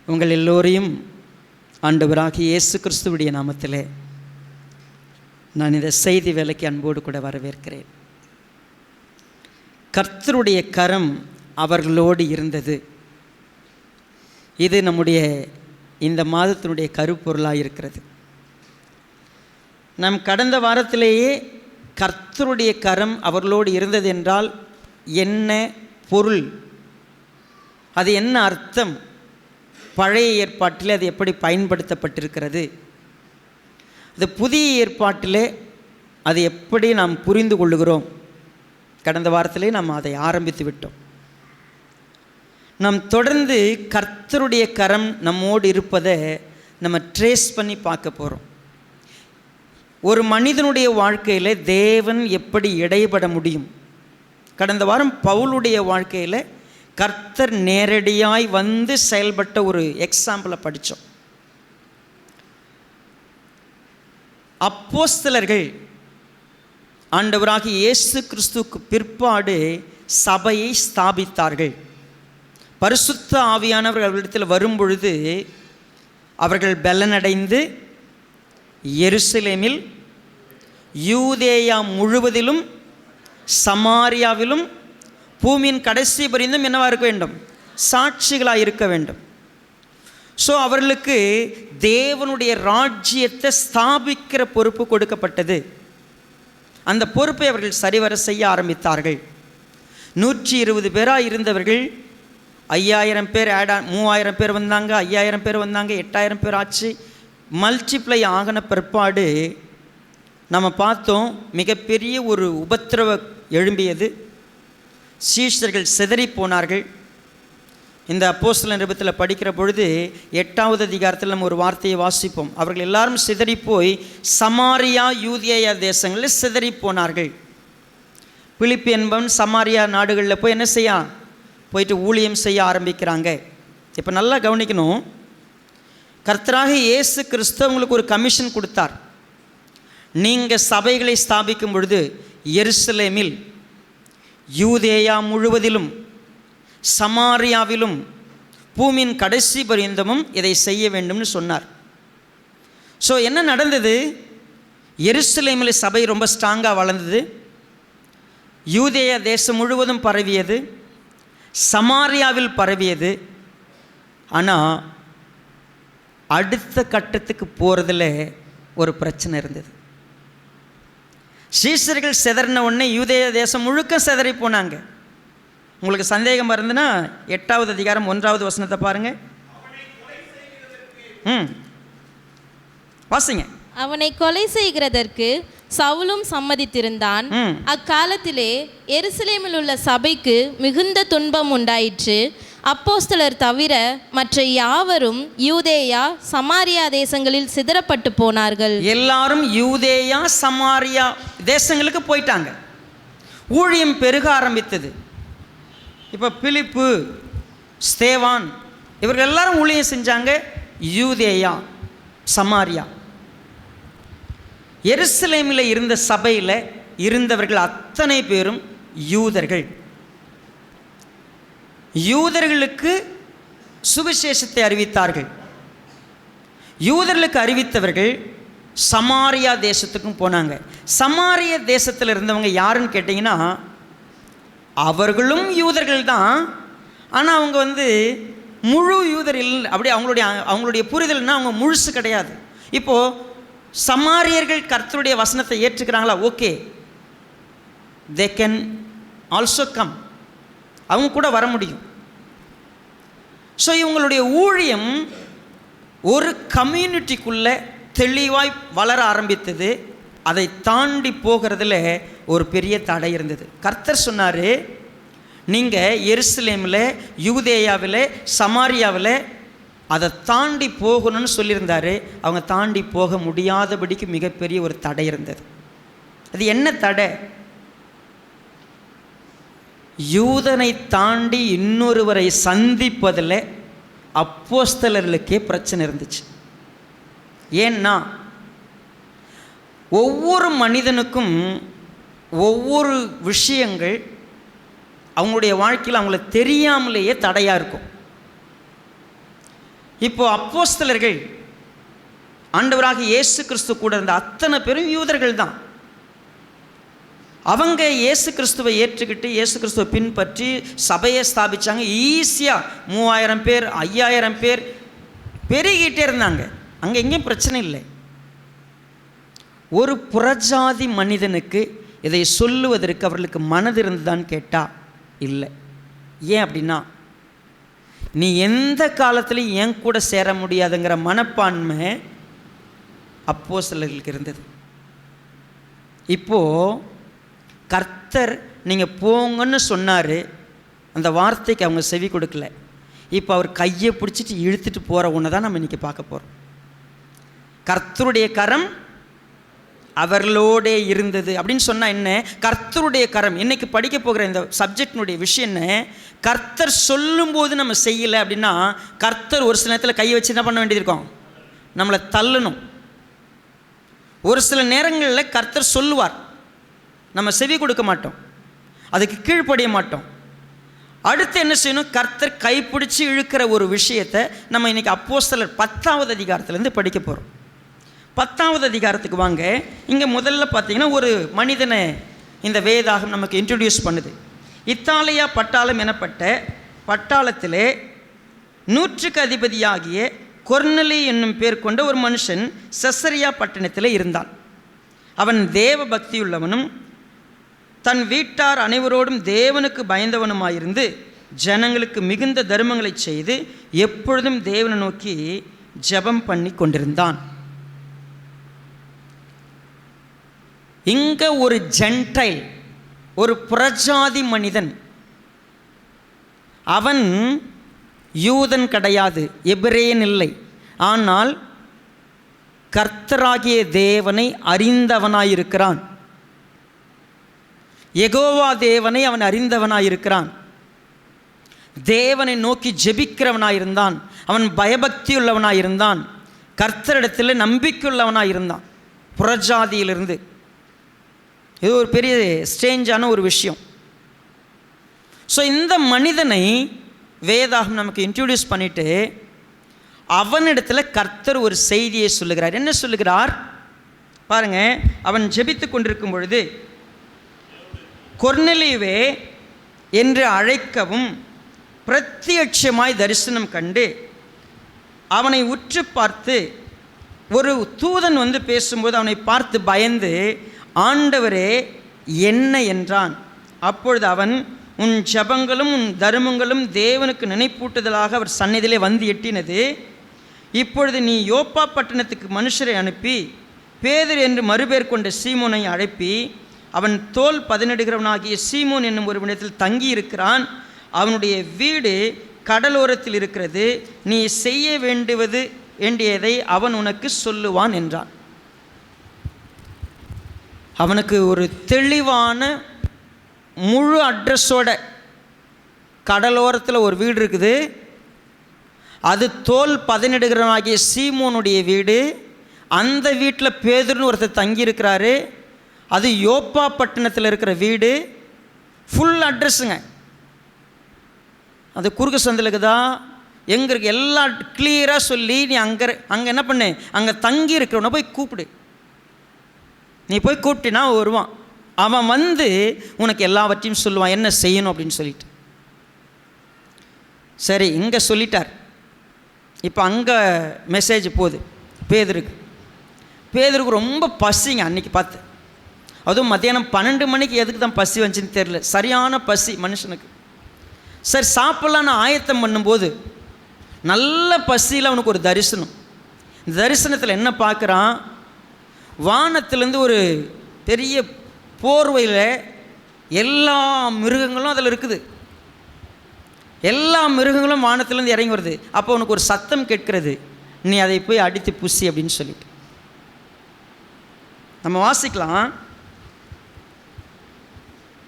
உங்கள் எல்லோரையும் ஆண்டவராகிய இயேசு கிறிஸ்துவுடைய நாமத்திலே நான் இந்த செய்தி வேலைக்கு அன்போடு கூட வரவேற்கிறேன். கர்த்தருடைய கரம் அவர்களோடு இருந்தது. இது நம்முடைய இந்த மாதத்தினுடைய கருப்பொருளாக இருக்கிறது. நம் கடந்த வாரத்திலேயே கர்த்தருடைய கரம் அவர்களோடு இருந்தது என்றால் என்ன பொருள், அது என்ன அர்த்தம், பழைய ஏற்பாட்டில் அது எப்படி பயன்படுத்தப்பட்டிருக்கிறது, அது புதிய ஏற்பாட்டில் அது எப்படி நாம் புரிந்து கொள்ளுகிறோம், கடந்த வாரத்திலே நாம் அதை ஆரம்பித்து விட்டோம். நாம் தொடர்ந்து கர்த்தருடைய கரம் நம்மோடு இருப்பதை நம்ம ட்ரேஸ் பண்ணி பார்க்க போகிறோம். ஒரு மனிதனுடைய வாழ்க்கையில் தேவன் எப்படி இடைபட முடியும். கடந்த வாரம் பவுலுடைய வாழ்க்கையில் கர்த்தர் நேரடியாய் வந்து செயல்பட்ட ஒரு எக்ஸாம்பிளை படித்தோம். அப்போஸ்தலர்கள் ஆண்டவராகிய இயேசு கிறிஸ்துவுக்கு பிற்பாடு சபையை ஸ்தாபித்தார்கள். பரிசுத்த ஆவியானவர் அவர்களிடத்தில் வரும்பொழுது அவர்கள் பலனடைந்து எருசலேமில், யூதேயா முழுவதிலும், சமாரியாவிலும், பூமியின் கடைசி பரிந்தும் என்னவாக இருக்க வேண்டும், சாட்சிகளாக இருக்க வேண்டும். ஸோ அவர்களுக்கு தேவனுடைய ராஜ்யத்தை ஸ்தாபிக்கிற பொறுப்பு கொடுக்கப்பட்டது. அந்த பொறுப்பை அவர்கள் சரிவர செய்ய ஆரம்பித்தார்கள். 120 பேராக இருந்தவர்கள் 5000 பேர் 3000 பேர் வந்தாங்க, 5000 பேர் வந்தாங்க, 8000 பேர் ஆச்சு. மல்டிப்ளை ஆகின பிற்பாடு நம்ம பார்த்தோம், மிகப்பெரிய ஒரு உபத்திரவம் எழும்பியது. சீஷர்கள் சிதறி போனார்கள். இந்த அப்போஸ்தலர் நிருபத்தில் படிக்கிற பொழுது 8வது அதிகாரத்தில் நம்ம ஒரு வார்த்தையை வாசிப்போம். அவர்கள் எல்லாரும் சிதறி போய் சமாரியா யூதேயா தேசங்களில் சிதறி போனார்கள். பிலிப்பு என்பவன் சமாரியா நாடுகளில் போய் என்ன போயிட்டு ஊழியம் செய்ய ஆரம்பிக்கிறாங்க. இப்போ நல்லா கவனிக்கணும், கர்த்தராக இயேசு கிறிஸ்து உங்களுக்கு ஒரு கமிஷன் கொடுத்தார். நீங்கள் சபைகளை ஸ்தாபிக்கும் பொழுது எருசலேமில், யூதேயா முழுவதிலும், சமாரியாவிலும், பூமியின் கடைசி பரியந்தமும் இதை செய்ய வேண்டும்னு சொன்னார். ஸோ என்ன நடந்தது? எருசலேமில் சபை ரொம்ப ஸ்ட்ராங்காக வளர்ந்தது. யூதேயா தேசம் முழுவதும் பரவியது, சமாரியாவில் பரவியது. ஆனால் அடுத்த கட்டத்துக்கு போகிறதுல ஒரு பிரச்சனை இருந்தது. சீஷர்கள் சிதறின உடனே யூதேய தேசம் முழுக்க சிதறி போனாங்க. உங்களுக்கு சந்தேகம் இருந்துன்னா 8வது அதிகாரம் 1வது வசனத்தை பாருங்க. வாசிங்க. அவனை கொலை செய்கிறதற்கு சவுலும் சம்மதித்திருந்தான். அக்காலத்திலே எருசலேமில் உள்ள சபைக்கு மிகுந்த துன்பம் உண்டாயிற்று. அப்போஸ்தலர் தவிர மற்ற யாவரும் யூதேயா சமாரியா தேசங்களில் சிதறப்பட்டு போனார்கள். எல்லாரும் யூதேயா சமாரியா தேசங்களுக்கு போயிட்டாங்க. ஊழியம் பெருக ஆரம்பித்தது. இப்போ பிலிப்பு, ஸ்தேவான் இவர்கள் எல்லாரும் ஊழியம் செஞ்சாங்க யூதேயா சமாரியா. எருசலேமில் இருந்த சபையில் இருந்தவர்கள் அத்தனை பேரும் யூதர்கள். யூதர்களுக்கு சுவிசேஷத்தை அறிவித்தார்கள். யூதர்களுக்கு அறிவித்தவர்கள் சமாரியா தேசத்துக்கும் போனாங்க. சமாரிய தேசத்தில் இருந்தவங்க யாருன்னு கேட்டிங்கன்னா, அவர்களும் யூதர்கள் தான். ஆனால் அவங்க முழு யூதர் இல்லை. அப்படி அவங்களுடைய புரிதல்னா அவங்க முழுசு கிடையாது. இப்போது சமாரியர்கள் கர்த்தருடைய வசனத்தை ஏற்றுக்கிறாங்களா? Okay, they can also come, அவங்க கூட வர முடியும். ஸோ இவங்களுடைய ஊழியம் ஒரு கம்யூனிட்டிக்குள்ளே தெளிவாய் வளர ஆரம்பித்தது. அதை தாண்டி போகிறதுல ஒரு பெரிய தடை இருந்தது. கர்த்தர் சொன்னார், நீங்கள் எருசலேமில், யூதேயாவில், சமாரியாவில் அதை தாண்டி போகணும்னு சொல்லியிருந்தார். அவங்க தாண்டி போக முடியாதபடிக்கு மிகப்பெரிய ஒரு தடை இருந்தது. அது என்ன தடை? யூதனை தாண்டி இன்னொருவரை சந்திப்பதில் அப்போஸ்தலர்களுக்கே பிரச்சனை இருந்துச்சு. ஏன்னா ஒவ்வொரு மனிதனுக்கும் ஒவ்வொரு விஷயங்கள் அவங்களுடைய வாழ்க்கையில் அவங்கள தெரியாமலேயே தடையாக இருக்கும். இப்போது அப்போஸ்தலர்கள் ஆண்டவராக இயேசு கிறிஸ்து கூட இருந்த அத்தனை பேரும் யூதர்கள் தான். அவங்க இயேசு கிறிஸ்துவை ஏற்றுக்கிட்டு இயேசு கிறிஸ்துவை பின்பற்றி சபையை ஸ்தாபித்தாங்க. ஈஸியாக 3000 பேர் 5000 பேர் பெருகிட்டே இருந்தாங்க. அங்கே எங்கேயும் பிரச்சனை இல்லை. ஒரு புறஜாதி மனிதனுக்கு இதை சொல்லுவதற்கு அவர்களுக்கு மனது இருந்துதான் கேட்டால் இல்லை. ஏன் அப்படின்னா, நீ எந்த காலத்துலையும் என் கூட சேர முடியாதுங்கிற மனப்பான்மை அப்போஸ்தலர்களுக்கு இருந்தது. இப்போது கர்த்தர் நீங்கள் போங்கன்னு சொன்னார், அந்த வார்த்தைக்கு அவங்க செவி கொடுக்கல. இப்போ அவர் கையை பிடிச்சிட்டு இழுத்துட்டு போகிற ஒன்று தான் நம்ம இன்றைக்கி பார்க்க போகிறோம். கர்த்தருடைய கரம் அவர்களோடே இருந்தது அப்படின்னு சொன்னால் என்ன? கர்த்தருடைய கரம். இன்றைக்கி படிக்க போகிற இந்த சப்ஜெக்டினுடைய விஷயம் என்ன? கர்த்தர் சொல்லும்போது நம்ம செய்யலை அப்படின்னா, கர்த்தர் ஒரு சில நேரத்தில் கையை வச்சு என்ன பண்ண வேண்டியது இருக்கும்? நம்மளை தள்ளணும். ஒரு சில நேரங்களில் கர்த்தர் சொல்லுவார், நம்ம செவி கொடுக்க மாட்டோம், அதுக்கு கீழ்ப்படிய மாட்டோம். அடுத்து என்ன செய்யணும்? கர்த்தர் கைப்பிடிச்சு இழுக்கிற ஒரு விஷயத்தை நம்ம இன்றைக்கி அப்போஸ்தலர் 10வது அதிகாரத்துலேருந்து படிக்க போகிறோம். 10வது அதிகாரத்துக்கு வாங்க. இங்கே முதல்ல பார்த்தீங்கன்னா ஒரு மனிதனை இந்த வேதாகம் நமக்கு இன்ட்ரடியூஸ் பண்ணுது. இத்தாலியா பட்டாளம் எனப்பட்ட பட்டாளத்திலே 100க்கு அதிபதியாகிய கொர்நேலி என்னும் பேர் கொண்ட ஒரு மனுஷன் செசரியா பட்டணத்தில் இருந்தான். அவன் தேவ பக்தியுள்ளவனும் தன் வீட்டார் அனைவரோடும் தேவனுக்கு பயந்தவனுமாயிருந்து ஜனங்களுக்கு மிகுந்த தர்மங்களை செய்து எப்பொழுதும் தேவனை நோக்கி ஜெபம் பண்ணி கொண்டிருந்தான். இங்கே ஒரு ஜென்டைல், ஒரு புறஜாதி மனிதன், அவன் யூதன் கிடையாது, எபிரேயன் இல்லை, ஆனால் கர்த்தராகிய தேவனை அறிந்தவனாயிருக்கிறான். யெகோவா தேவனை அவன் அறிந்தவனாயிருக்கிறான். தேவனை நோக்கி ஜெபிக்கிறவனாயிருந்தான். அவன் பயபக்தியுள்ளவனாயிருந்தான். கர்த்தரிடத்தில் நம்பிக்கையுள்ளவனாயிருந்தான். புறஜாதியிலிருந்து. இது ஒரு பெரிய ஸ்ட்ரேஞ்சான ஒரு விஷயம். ஸோ இந்த மனிதனை வேதாகம் நமக்கு இன்ட்ரடியூஸ் பண்ணிவிட்டு அவனிடத்தில் கர்த்தர் ஒரு செய்தியை சொல்லுகிறார். என்ன சொல்லுகிறார் பாருங்கள். அவன் ஜெபித்து கொண்டிருக்கும் பொழுது, கொர்நேலியுவே என்று அழைக்கவும் பிரத்யட்சமாய் தரிசனம் கண்டு அவனை உற்று பார்த்து, ஒரு தூதன் வந்து பேசும்போது அவனை பார்த்து பயந்து, ஆண்டவரே என்ன என்றான். அப்பொழுது அவன், உன் ஜெபங்களும் உன் தர்மங்களும் தேவனுக்கு நினைப்பூட்டுதலாக அவர் சந்நிதியிலே வந்து எட்டினது. இப்பொழுது நீ யோப்பா பட்டணத்துக்கு மனுஷரை அனுப்பி பேதுரு என்று மறுபேர் கொண்ட சீமோனை அழைப்பி, அவன் தோல் பதனிடுகிறவனாகிய சீமோன் என்னும் ஒரு இடத்தில் தங்கி இருக்கிறான். அவனுடைய வீடு கடலோரத்தில் இருக்கிறது. நீ செய்ய வேண்டியதை அவன் உனக்கு சொல்லுவான் என்றான். அவனுக்கு ஒரு தெளிவான முழு அட்ரஸோட, கடலோரத்தில் ஒரு வீடு இருக்குது, அது தோல் பதனிடுகிறவனாகிய சீமோனுடைய வீடு, அந்த வீட்டில் பேதுருன்னு ஒருத்தர் தங்கியிருக்கிறாரு, அது யோப்பா பட்டணத்தில் இருக்கிற வீடு, ஃபுல் அட்ரஸுங்க. அது குறுக்கு சந்திலுக்கு தான், எங்கே இருக்கு எல்லாம் கிளியராக சொல்லி, நீ அங்கே என்ன பண்ணு, அங்கே தங்கி இருக்கிறவனை போய் கூப்பிடு. நீ போய் கூப்பிட்டினா வருவான். அவன் வந்து உனக்கு எல்லாவற்றையும் சொல்லுவான், என்ன செய்யணும் அப்படின்னு சொல்லிட்டு. சரி, இங்கே சொல்லிட்டார். இப்போ அங்கே மெசேஜ் போகுது பேதுருக்கு ரொம்ப பசிங்க அன்றைக்கி பார்த்து. அதுவும் மத்தியானம் 12 மணிக்கு எதுக்கு தான் பசி வந்துச்சுன்னு தெரியல, சரியான பசி மனுஷனுக்கு. சரி, சாப்பிட்லான்னு ஆயத்தம் பண்ணும்போது நல்ல பசியில் அவனுக்கு ஒரு தரிசனம். இந்த தரிசனத்தில் என்ன பார்க்குறான்? வானத்திலேருந்து ஒரு பெரிய போர்வையில் எல்லா மிருகங்களும் அதில் இருக்குது. எல்லா மிருகங்களும் வானத்திலேருந்து இறங்கி வருது. அப்போ உனக்கு ஒரு சத்தம் கேட்கிறது, நீ அதை போய் அடித்து புசி அப்படின்னு சொல்லிட்டு. நம்ம வாசிக்கலாம்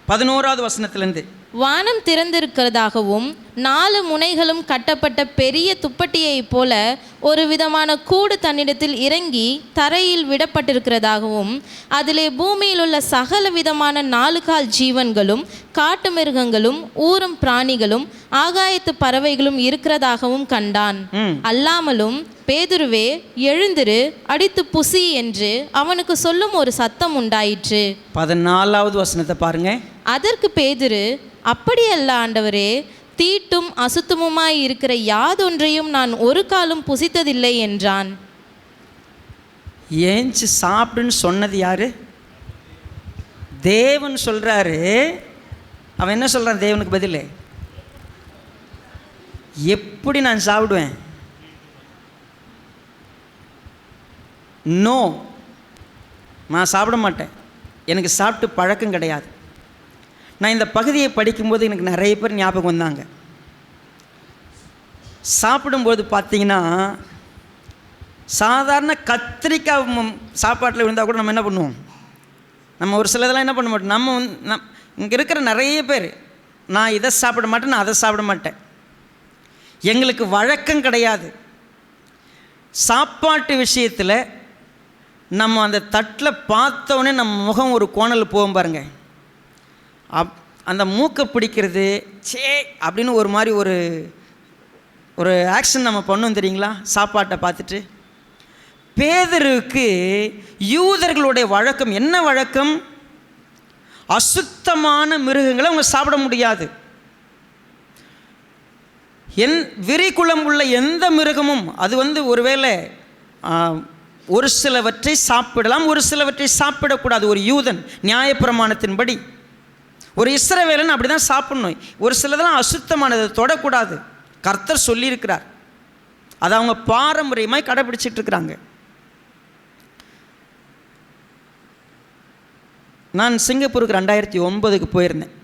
11வது வசனத்திலேருந்து. வானம் திறந்திருக்கிறதாகவும் 4 முனைகளும் கட்டப்பட்ட பெரிய துப்பட்டியைப் போல ஒரு விதமான கூடு தன்னிடத்தில் இறங்கி தரையில் விடப்பட்டிருக்கிறதாகவும், அதிலே பூமியில் உள்ள சகல விதமான 4 கால் ஜீவன்களும் காட்டு மிருகங்களும் ஊரும் பிராணிகளும் ஆகாயத்து பறவைகளும் இருக்கிறதாகவும் கண்டான். அல்லாமலும், பேதுருவே, எழுந்திரு, அடித்து புசி என்று அவனுக்கு சொல்லும் ஒரு சத்தம் உண்டாயிற்று. 14வது வசனத்தை பாருங்க. அதற்கு பேதுரு, அப்படியல்ல ஆண்டவரே, தீட்டும் அசுத்தமுமாய் இருக்கிற யாதொன்றையும் நான் ஒரு காலும் புசித்ததில்லை என்றான். ஏஞ்சி சாப்பிடுன்னு சொன்னது யாரு? தேவன் சொல்றாரு. அவன் என்ன சொல்றான் தேவனுக்கு பதில்? எப்படி நான் சாப்பிடுவேன்? நோ, நான் சாப்பிட மாட்டேன். எனக்கு சாப்பிட்டு பழக்கம் கிடையாது. நான் இந்த பகுதியை படிக்கும்போது எனக்கு நிறைய பேர் ஞாபகம் வந்தாங்க. சாப்பிடும்போது பார்த்தீங்கன்னா, சாதாரண கத்திரிக்காய் சாப்பாட்டில் விழுந்தால் கூட நம்ம என்ன பண்ணுவோம்? நம்ம ஒரு சிலதெல்லாம் என்ன பண்ண மாட்டோம். நம்ம இங்கே இருக்கிற நிறைய பேர், நான் இதை சாப்பிட மாட்டேன், நான் அதை சாப்பிட மாட்டேன். எங்களுக்கு வழக்கம் கிடையாது. சாப்பாட்டு விஷயத்தில் நம்ம அந்த தட்டில் பார்த்தோன்னே நம்ம முகம் ஒரு கோணல் போகும் பாருங்க. அந்த மூக்கை பிடிக்கிறது, சே அப்படின்னு ஒரு மாதிரி ஒரு ஆக்ஷன் நம்ம பண்ணோம் தெரியுங்களா சாப்பாட்டை பார்த்துட்டு. பேதுருக்கு யூதர்களுடைய வழக்கம் என்ன வழக்கம்? அசுத்தமான மிருகங்களை அவங்க சாப்பிட முடியாது. விரிகுளம் உள்ள எந்த மிருகமும் அது ஒருவேளை ஒரு சிலவற்றை சாப்பிடலாம், ஒரு சிலவற்றை சாப்பிடக்கூடாது. ஒரு யூதன் நியாயப்பிரமாணத்தின்படி, ஒரு இஸ்ரவேலன் அப்படி தான் சாப்பிடணும். ஒரு சிலதெல்லாம் அசுத்தமானதை தொடக்கூடாது. கர்த்தர் சொல்லியிருக்கிறார். அதை அவங்க பாரம்பரியமாக கடைபிடிச்சிட்டு இருக்கிறாங்க. நான் சிங்கப்பூருக்கு 2009 போயிருந்தேன்.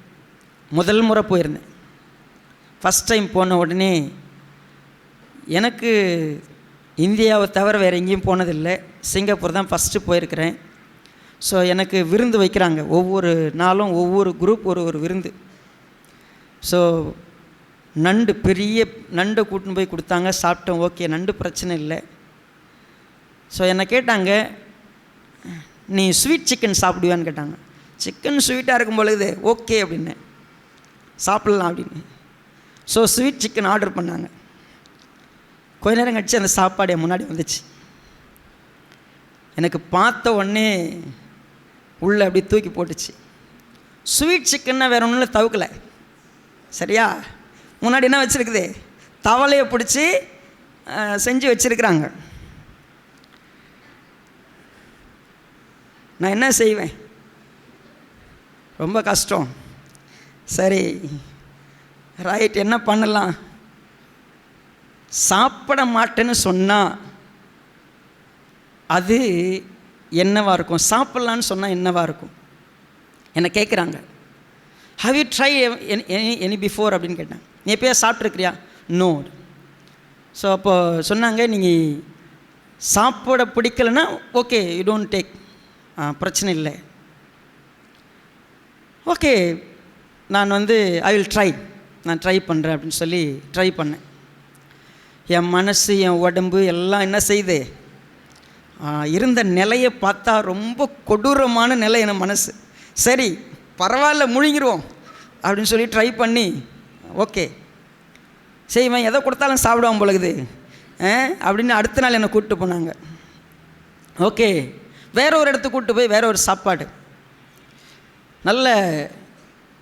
முதல் முறை போயிருந்தேன். ஃபஸ்ட் டைம் போன உடனே எனக்கு இந்தியாவை தவிர வேறு எங்கேயும் போனதில்லை. சிங்கப்பூர் தான் ஃபஸ்ட்டு போயிருக்கிறேன். ஸோ எனக்கு விருந்து வைக்கிறாங்க. ஒவ்வொரு நாளும் ஒவ்வொரு குரூப் ஒரு விருந்து. ஸோ நண்டு, பெரிய நண்டை கூட்டின்னு போய் கொடுத்தாங்க. சாப்பிட்டோம். ஓகே, நண்டு பிரச்சனை இல்லை. ஸோ என்னை கேட்டாங்க, நீ ஸ்வீட் சிக்கன் சாப்பிடுவான்னு கேட்டாங்க. சிக்கன் ஸ்வீட்டாக இருக்கும் பொழுது ஓகே அப்படின்னு சாப்பிட்லாம் அப்படின்னு. ஸோ ஸ்வீட் சிக்கன் ஆர்டர் பண்ணாங்க. கொஞ்ச நேரம் கழிச்சு அந்த சாப்பாடு என் முன்னாடி வந்துச்சு. எனக்கு பார்த்த உடனே உள்ளே அப்படி தூக்கி போட்டுச்சு. ஸ்வீட் சிக்கன்னா வேறு ஒன்றும் தவிக்கலை, சரியா? முன்னாடி என்ன வச்சுருக்குது? தவளையை பிடிச்சி செஞ்சு வச்சுருக்குறாங்க. நான் என்ன செய்வேன்? ரொம்ப கஷ்டம். சரி, ரைட், என்ன பண்ணலாம்? சாப்பிட மாட்டேன்னு சொன்னால் அது என்னவாக இருக்கும்? சாப்பிட்லான்னு சொன்னால் என்னவாக இருக்கும்? என்னை கேட்குறாங்க, how you try any before அப்படின்னு கேட்டேன். நீ எப்போயா சாப்பிட்ருக்கிறியா? நோ. ஸோ அப்போ சொன்னாங்க, நீங்கள் சாப்பிட பிடிக்கலைன்னா ஓகே, யூ டோன்ட் டேக், பிரச்சனை இல்லை. ஓகே, நான் ஐ வில் ட்ரை, நான் ட்ரை பண்ணுறேன் அப்படின்னு சொல்லி ட்ரை பண்ணேன். என் மனசு, என் உடம்பு எல்லாம் என்ன செய்யுது? இருந்த நிலையை பார்த்தா ரொம்ப கொடூரமான நிலை என் மனசு. சரி, பரவாயில்ல, முழுங்கிடுவோம் அப்படின்னு சொல்லி ட்ரை பண்ணி ஓகே செய்வேன். எதை கொடுத்தாலும் சாப்பிடுவான் பொழுது அப்படின்னு அடுத்த நாள் என்னை கூப்பிட்டு போனாங்க. ஓகே, வேற ஒரு இடத்துக்கு கூப்பிட்டு போய் வேற ஒரு சாப்பாடு, நல்ல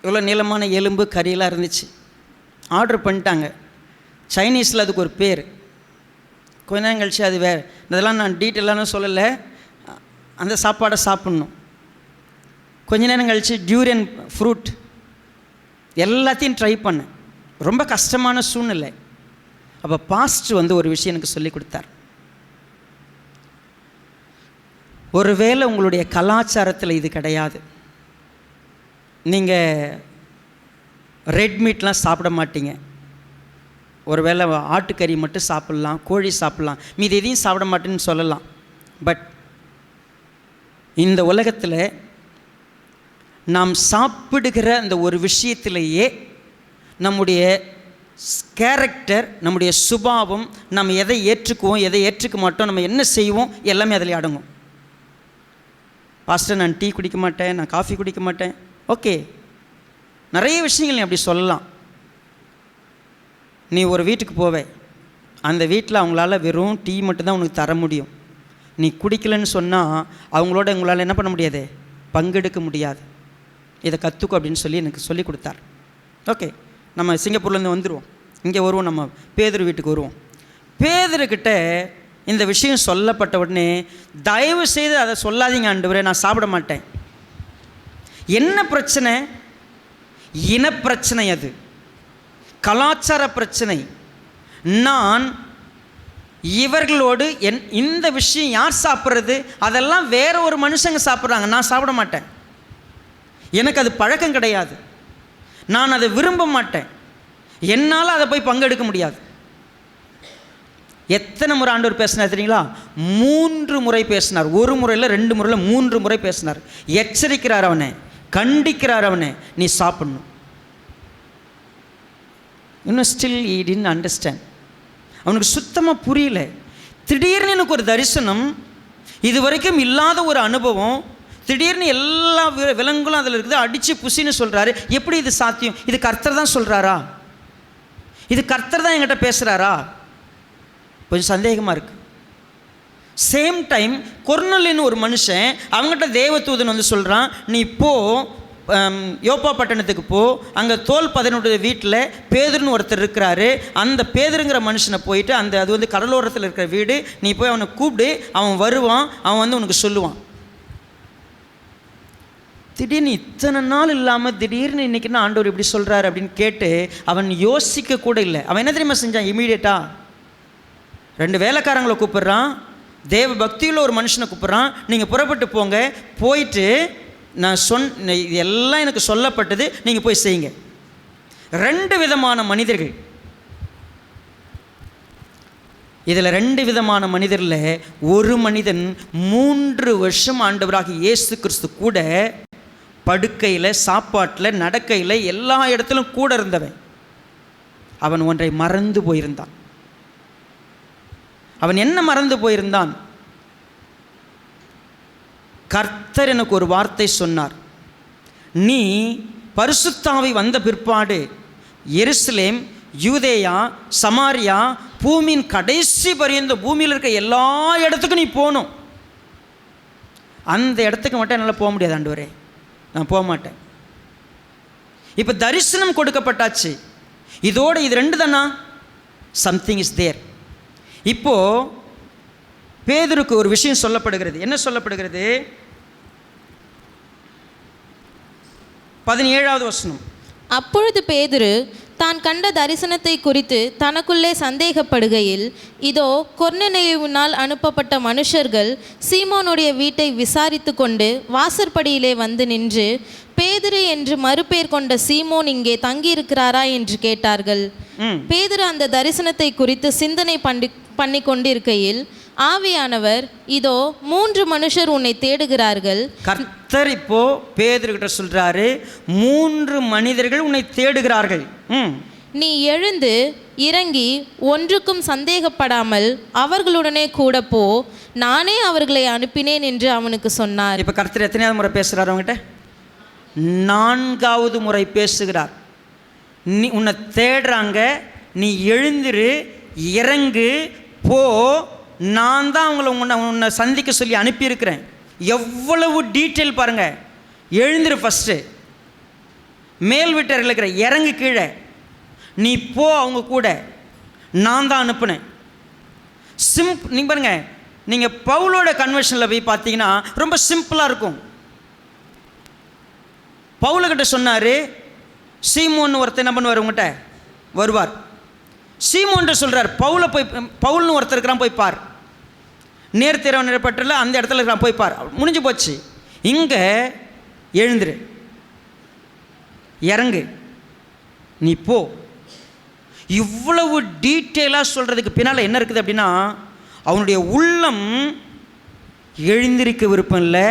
இவ்வளோ நீளமான எலும்பு கறியெல்லாம் இருந்துச்சு. ஆர்டர் பண்ணிட்டாங்க. சைனீஸில் அதுக்கு ஒரு பேர். கொஞ்ச நேரம் கழிச்சு அது வேறு, இதெல்லாம் நான் டீட்டெயிலான சொல்லலை. அந்த சாப்பாடை சாப்பிட்ணும். கொஞ்ச நேரம் கழிச்சு டியூரியன் ஃப்ரூட் எல்லாத்தையும் ட்ரை பண்ணேன். ரொம்ப கஷ்டமான சூழ்நிலை. அப்போ பாஸ்டர் ஒரு விஷயம் எனக்கு சொல்லி கொடுத்தார். ஒருவேளை உங்களுடைய கலாச்சாரத்தில் இது கிடையாது, நீங்கள் ரெட் மீட்லாம் சாப்பிட மாட்டீங்க, ஒருவேளை ஆட்டுக்கறி மட்டும் சாப்பிட்லாம், கோழி சாப்பிட்லாம், மீது எதையும் சாப்பிட மாட்டேன்னு சொல்லலாம். பட் இந்த உலகத்தில் நாம் சாப்பிடுகிற அந்த ஒரு விஷயத்திலேயே நம்முடைய கேரக்டர், நம்முடைய சுபாவம், நம்ம எதை ஏற்றுக்குவோம், எதை ஏற்றுக்க மாட்டோம், நம்ம என்ன செய்வோம், எல்லாமே அதில் அடங்கும். பாஸ்டர், நான் டீ குடிக்க மாட்டேன், நான் காஃபி குடிக்க மாட்டேன். ஓகே, நிறைய விஷயங்கள் நீ அப்படி சொல்லலாம். நீ ஒரு வீட்டுக்கு போவே, அந்த வீட்டில் அவங்களால வெறும் டீ மட்டும்தான் உனக்கு தர முடியும். நீ குடிக்கலன்னு சொன்னால் அவங்களோட உங்களால் என்ன பண்ண முடியாது, பங்கெடுக்க முடியாது. இதை கற்றுக்கோ அப்படின்னு சொல்லி எனக்கு சொல்லி கொடுத்தார். ஓகே, நம்ம சிங்கப்பூர்லேருந்து வந்துடுவோம், இங்கே வருவோம், நம்ம பேதுரு வீட்டுக்கு வருவோம். பேதுருக்கிட்ட இந்த விஷயம் சொல்லப்பட்ட உடனே, தயவு செய்து அதை சொல்லாதீங்க ஆண்டவரே, நான் சாப்பிட மாட்டேன். என்ன பிரச்சனை? இனப்பிரச்சனை, அது கலாச்சார பிரச்சனை. நான் இவர்களோடு இந்த விஷயம் யார் சாப்பிட்றது, அதெல்லாம் வேற ஒரு மனுஷங்க சாப்பிட்றாங்க, நான் சாப்பிட மாட்டேன். எனக்கு அது பழக்கம் கிடையாது, நான் அதை விரும்ப மாட்டேன், என்னால் அதை போய் பங்கெடுக்க முடியாது. எத்தனை முறை ஆண்டவர் பேசினார் தெரியுங்களா? 3 முறை பேசினார். ஒரு முறையில் 2 முறையில் 3 முறை பேசினார். எச்சரிக்கிறார் அவனை, கண்டிக்கிறார் அவனை, நீ சாப்பிடணும். இன்னும் ஸ்டில் he didn't understand. அவனுக்கு சுத்தமாக புரியல. திடீர்னு எனக்கு ஒரு தரிசனம், இது வரைக்கும் இல்லாத ஒரு அனுபவம், திடீர்னு எல்லா விலங்குகளும் அதில் இருக்குது, அடித்து புசின்னு சொல்கிறாரு. எப்படி இது சாத்தியம்? இது கர்த்தர் தான் சொல்கிறாரா? இது கர்த்தர் தான் என்கிட்ட பேசுகிறாரா? கொஞ்சம் சந்தேகமாக இருக்குது. சேம் டைம் கொர்னலின்னு ஒரு மனுஷன், அவங்ககிட்ட தேவதூதன் வந்து சொல்கிறான், நீ போ யோப்பா பட்டணத்துக்கு போ, அங்கே தோல் 11 வீட்டில் பேதுருன்னு ஒருத்தர் இருக்கிறாரு, அந்த பேதுருங்கிற மனுஷனை போயிட்டு, அது வந்து கடலோரத்தில் இருக்கிற வீடு, நீ போய் அவனை கூப்பிடு, அவன் வருவான், அவன் வந்து உனக்கு சொல்லுவான். திடீர்னு இத்தனை நாள் இல்லாமல் திடீர்னு இன்றைக்கி என்ன ஆண்டவர் இப்படி சொல்கிறாரு அப்படின்னு கேட்டு அவன் யோசிக்க கூட இல்லை. அவன் என்ன தெரியுமா செஞ்சான்? இமீடியட்டாக 2 வேலைக்காரங்களை கூப்பிட்றான், தேவ பக்தியில் ஒரு மனுஷனை கூப்பிட்றான், நீங்கள் புறப்பட்டு போங்க, போயிட்டு நான் இது எல்லாம் எனக்கு சொல்லப்பட்டது, நீங்கள் போய் செய்யுங்க. 2 விதமான மனிதர்கள் இதில். 2 விதமான மனிதரில் ஒரு மனிதன் 3 வருஷம் ஆண்டவராக இயேசு கிறிஸ்து கூட படுக்கையில், சாப்பாட்டில், நடக்கையில், எல்லா இடத்திலும் கூட இருந்தவன். அவன் ஒன்றை மறந்து போயிருந்தான். அவன் என்ன மறந்து போயிருந்தான்? கர்த்தர் எனக்கு ஒரு வார்த்தை சொன்னார், நீ பரிசுத்த ஆவி வந்த பிற்பாடு எருசலேம், யூதேயா, சமாரியா, பூமியின் கடைசி பரியந்த பூமியில் இருக்க எல்லா இடத்துக்கும் நீ போகணும். அந்த இடத்துக்கு மட்டும் என்னால் போக முடியாது ஆண்டவரே, நான் போக மாட்டேன். இப்போ தரிசனம் கொடுக்கப்பட்டாச்சு, இதோடு இது 2 தானா? Something is there. இப்போது பேதுருக்கு ஒரு விஷயம் சொல்லப்படுகிறது. என்ன சொல்லப்படுகிறது? 17வது வசனம். அப்பொழுது பேதுரு தான் கண்ட தரிசனத்தை குறித்து தனக்குள்ளே சந்தேகப்படுகையில், இதோ கொர்நேலியுவினால் அனுப்பப்பட்ட மனுஷர்கள் சீமோனுடைய வீட்டை விசாரித்து கொண்டு வாசற்படியிலே வந்து நின்று, பேதுரு என்று மறுபேர் கொண்ட சீமோன் இங்கே தங்கியிருக்கிறாரா என்று கேட்டார்கள். பேதுரு அந்த தரிசனத்தை குறித்து சிந்தனை பண்ணி கொண்டிருக்கையில் ஆவியானவர், இதோ 3 மனுஷர் உன்னை தேடுகிறார்கள். கர்த்தர் இப்போ பேதுருகிட்ட சொல்றாரு, 3 மனிதர்கள் உன்னை தேடுகிறார்கள். நீ எழுந்து இறங்கி ஒன்றுக்கும் சந்தேகப்படாமல் அவர்களுடனே கூட போ, நானே அவர்களை அனுப்பினேன் என்று அவனுக்கு சொன்னார். இப்போ கர்த்தர் எத்தனையாவது முறை பேசுகிறார் அவங்ககிட்ட? 4வது முறை பேசுகிறார். நீ உன்னை தேடுறாங்க, நீ எழுந்திரு, இறங்கு, போ, நான் தான் உன்னை சந்திக்க சொல்லி அனுப்பியிருக்கிறேன். எவ்வளவு டீட்டெயில் பாருங்கள். எழுந்திரு, ஃபஸ்ட்டு மேல் வீட்டர்கள் இருக்கிற இறங்கு, கீழே நீ போ, அவங்க கூட நான் தான் அனுப்புனேன். நீங்கள் பாருங்கள், நீங்கள் பவுலோட கன்வர்ஷனில் போய் பார்த்தீங்கன்னா ரொம்ப சிம்பிளாக இருக்கும். பவுலுக்கிட்ட சொன்னார், சீமோன்னு ஒருத்தர் என்ன பண்ணுவார், உங்கள்கிட்ட வருவார். சீமோன்ட்டு சொல்கிறார், பவுல்னு ஒருத்தர் இருக்கிறான், போய் பார். நேர்த்திரவன் நிறப்பட்டில் அந்த இடத்துல இருக்கிறான், போய் பார். முடிஞ்சு போச்சு. இங்கே எழுந்துரு, இறங்கு, நீ போ. இவ்வளவு டீட்டெயிலாக சொல்கிறதுக்கு பின்னால் என்ன இருக்குது அப்படின்னா, அவனுடைய உள்ளம் எழுந்திருக்க விருப்பம் இல்லை,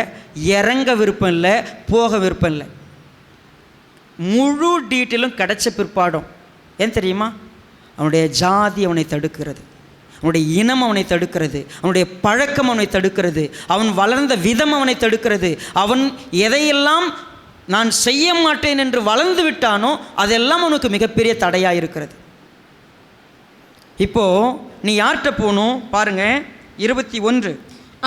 இறங்க விருப்பம் இல்லை, போக விருப்பம் இல்லை. முழு டீட்டெயிலும் கிடைச்ச பிற்பாடும் ஏன் தெரியுமா? அவனுடைய ஜாதி அவனை தடுக்கிறது, அவனுடைய இனம் அவனை தடுக்கிறது, அவனுடைய பழக்கம் அவனை தடுக்கிறது, அவன் வளர்ந்த விதம் அவனை தடுக்கிறது. அவன் எதையெல்லாம் நான் செய்ய மாட்டேன் என்று வளர்ந்து விட்டானோ அதெல்லாம் அவனுக்கு மிகப்பெரிய தடையாக இருக்கிறது. இப்போது நீ யார்கிட்ட போகணும் பாருங்க, 21.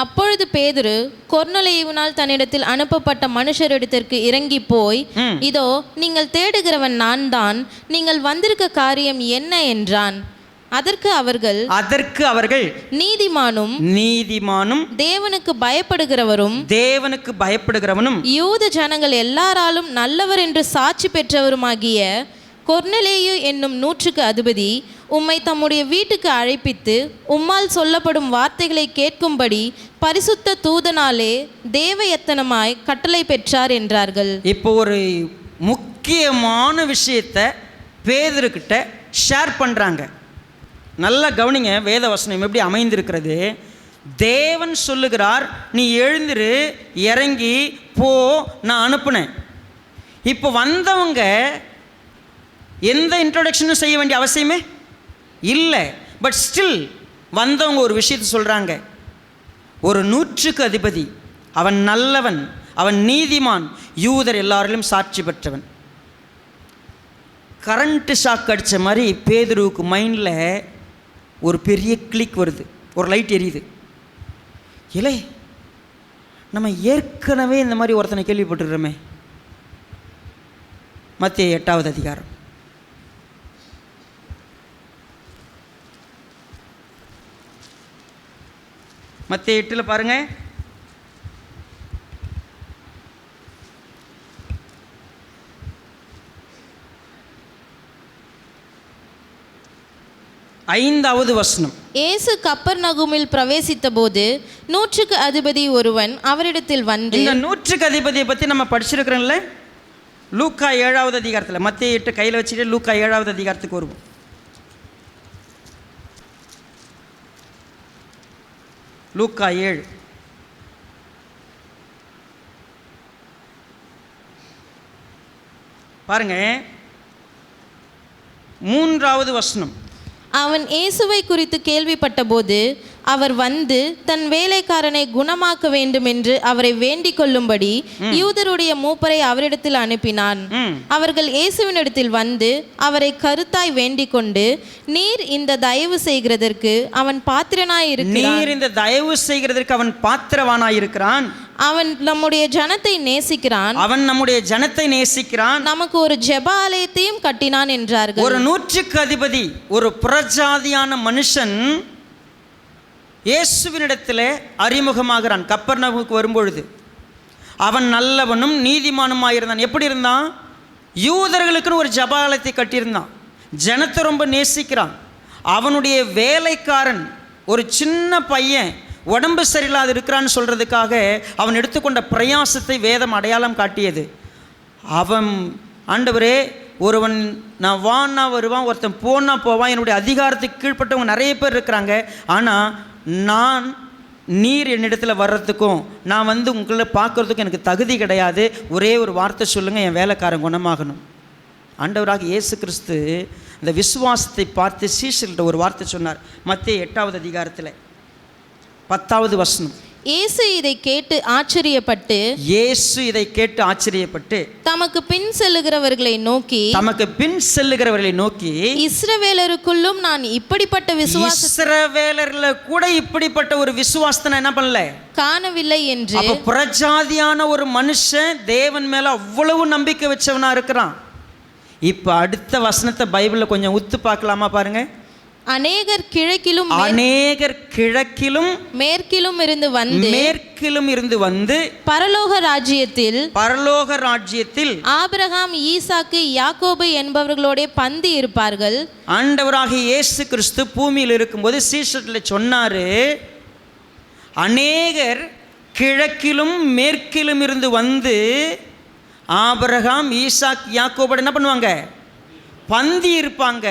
அப்பொழுது பேதுரு கொர்நேலியுவினால் தன்னிடத்தில் அனுப்பப்பட்ட மனுஷரிடத்திற்கு இறங்கி போய், இதோ நீங்கள் தேடுகிறவன் நான் தான், நீங்கள் வந்திருக்க காரியம் என்ன என்றான். அதற்கு அவர்கள் நீதிமானும் தேவனுக்கு பயப்படுகிறவனும் யூத ஜனங்கள் எல்லாராலும் நல்லவர் என்று சாட்சி பெற்றவருமாகிய கொர்நேலியு என்னும் 100க்கு அதிபதி உம்மை தம்முடைய வீட்டுக்கு அழைப்பித்து உம்மால் சொல்லப்படும் வார்த்தைகளை கேட்கும்படி பரிசுத்த தூதனாலே தேவயத்தனமாய் கட்டளை பெற்றார் என்றார்கள். இப்போ ஒரு முக்கியமான விஷயத்தை பேதுருக்கிட்ட ஷேர் பண்ணுறாங்க. நல்லா கவனிங்க, வேத வசனம் எப்படி அமைந்திருக்கிறது. தேவன் சொல்லுகிறார், நீ எழுந்திரு, இறங்கி போ, நான் அனுப்புனேன். இப்போ வந்தவங்க எந்த இன்ட்ரோடக்ஷனும் செய்ய வேண்டிய அவசியமே இல்லை. பட் ஸ்டில் வந்தவங்க ஒரு விஷயத்தை சொல்கிறாங்க. ஒரு 100க்கு அதிபதி, அவன் நல்லவன், அவன் நீதிமான், யூதர் எல்லாரிலும் சாட்சி பெற்றவன். கரண்ட்டு ஷாக் அடித்த மாதிரி பேதுருவுக்கு மைண்டில் ஒரு பெரிய கிளிக் வருது, ஒரு லைட் எரியுது. இல்லை, நம்ம ஏற்கனவே இந்த மாதிரி ஒருத்தனை கேள்விப்பட்டுருக்கிறோமே. மத்தேயு 8வது அதிகாரம் மத்தேயு 8 பாருங்க. ஐந்தாவது வசனம். இயேசு கப்பர்நகூமில் பிரவேசித்த போது 100க்கு அதிபதி ஒருவன் அவரிடத்தில் வந்து, இந்த 100க்கு அதிபதியை பற்றி நம்ம படிச்சிருக்கிறோம்ல லூக்கா 7வது அதிகாரத்தில். மத்தேயு 8 கையில் வச்சுட்டு லூக்கா 7வது அதிகாரத்துக்கு வருவோம். லூக்கா 7 பாருங்க, 3வது வசனம். அவன் இயேசுவை குறித்து கேள்விப்பட்ட போது அவர் வந்து தன் வேலைக்காரனை குணமாக்க வேண்டும் என்று அவரை வேண்டிக் கொள்ளும்படி யூதருடைய மூப்பரை அவரிடத்தில் அனுப்பினான். அவர்கள் இயேசுவினிடத்தில் வந்து அவரை கருத்தாய் வேண்டிக் கொண்டு, நீர் இந்த தயவு செய்கிறதற்கு அவன் பாத்திரனாய் இருக்கிறான், அவன் நம்முடைய ஜனத்தை நேசிக்கிறான், நமக்கு ஒரு ஜெப ஆலயத்தையும் கட்டினான் என்றார்கள். ஒரு 100க்கு அதிபதி, ஒரு புறஜாதியான மனுஷன் இயேசுவினிடத்தில் அறிமுகமாகிறான். கப்பர்நகூமுக்கு வரும்பொழுது அவன் நல்லவனும் நீதிமானுமாயிருந்தான். எப்படி இருந்தான்? யூதர்களுக்குன்னு ஒரு ஜபாலயத்தை கட்டியிருந்தான், ஜனத்தை ரொம்ப நேசிக்கிறான். அவனுடைய வேலைக்காரன் ஒரு சின்ன பையன் உடம்பு சரியில்லாது இருக்கிறான்னு சொல்கிறதுக்காக அவன் எடுத்துக்கொண்ட பிரயாசத்தை வேதம் அடையாளம் காட்டியது. அவன், ஆண்டவரே, ஒருவன் நான் வான்னா வருவான், ஒருத்தன் போனா போவான், என்னுடைய அதிகாரத்துக்கு கீழ்ப்பட்டவங்க நிறைய பேர் இருக்கிறாங்க, ஆனால் நீர் என்னிடத்தில் வர்றதுக்கும் நான் வந்து உங்களை பார்க்குறதுக்கும் எனக்கு தகுதி கிடையாது. ஒரே ஒரு வார்த்தை சொல்லுங்கள், என் வேலைக்காரன் குணமாகணும். ஆண்டவராக இயேசு கிறிஸ்து இந்த விசுவாசத்தை பார்த்து சீஷர்கள்ட்ட ஒரு வார்த்தை சொன்னார். மத்தேயு 8வது அதிகாரத்தில் 10வது வசனம். இயேசு இதை கேட்டு ஆச்சரியப்பட்டு தமக்கு பின் செல்லுகிறவர்களை நோக்கி, இஸ்ரவேலருக்குள்ளும் நான் இப்படிப்பட்ட இஸ்ரவேலர்ல கூட இப்படிப்பட்ட ஒரு விசுவாசத்தை நான் என்ன பண்ணல, காணவில்லை என்று. அப்ப புறஜாதியான ஒரு மனுஷன் தேவன் மேல அவ்வளவு நம்பிக்கை வச்சவனா இருக்கிறான். இப்ப அடுத்த வசனத்தை பைபிள்ல கொஞ்சம் உத்து பார்க்கலாமா பாருங்க. அநேகர் கிழக்கிலும் மேற்கிலும் இருந்து வந்து பரலோக ராஜ்யத்தில் ஆபிரகாம், ஈசாக்கு, யாக்கோபு என்பவர்களோட பந்தி இருப்பார்கள். ஆண்டவராக இயேசு கிறிஸ்து பூமியில் இருக்கும்போது சீஷர்களை சொன்னாரு, அநேகர் கிழக்கிலும் மேற்கிலும் இருந்து வந்து ஆபிரகாம், ஈசாக், யாக்கோபு என்ன பண்ணுவாங்க, பந்தி இருப்பாங்க.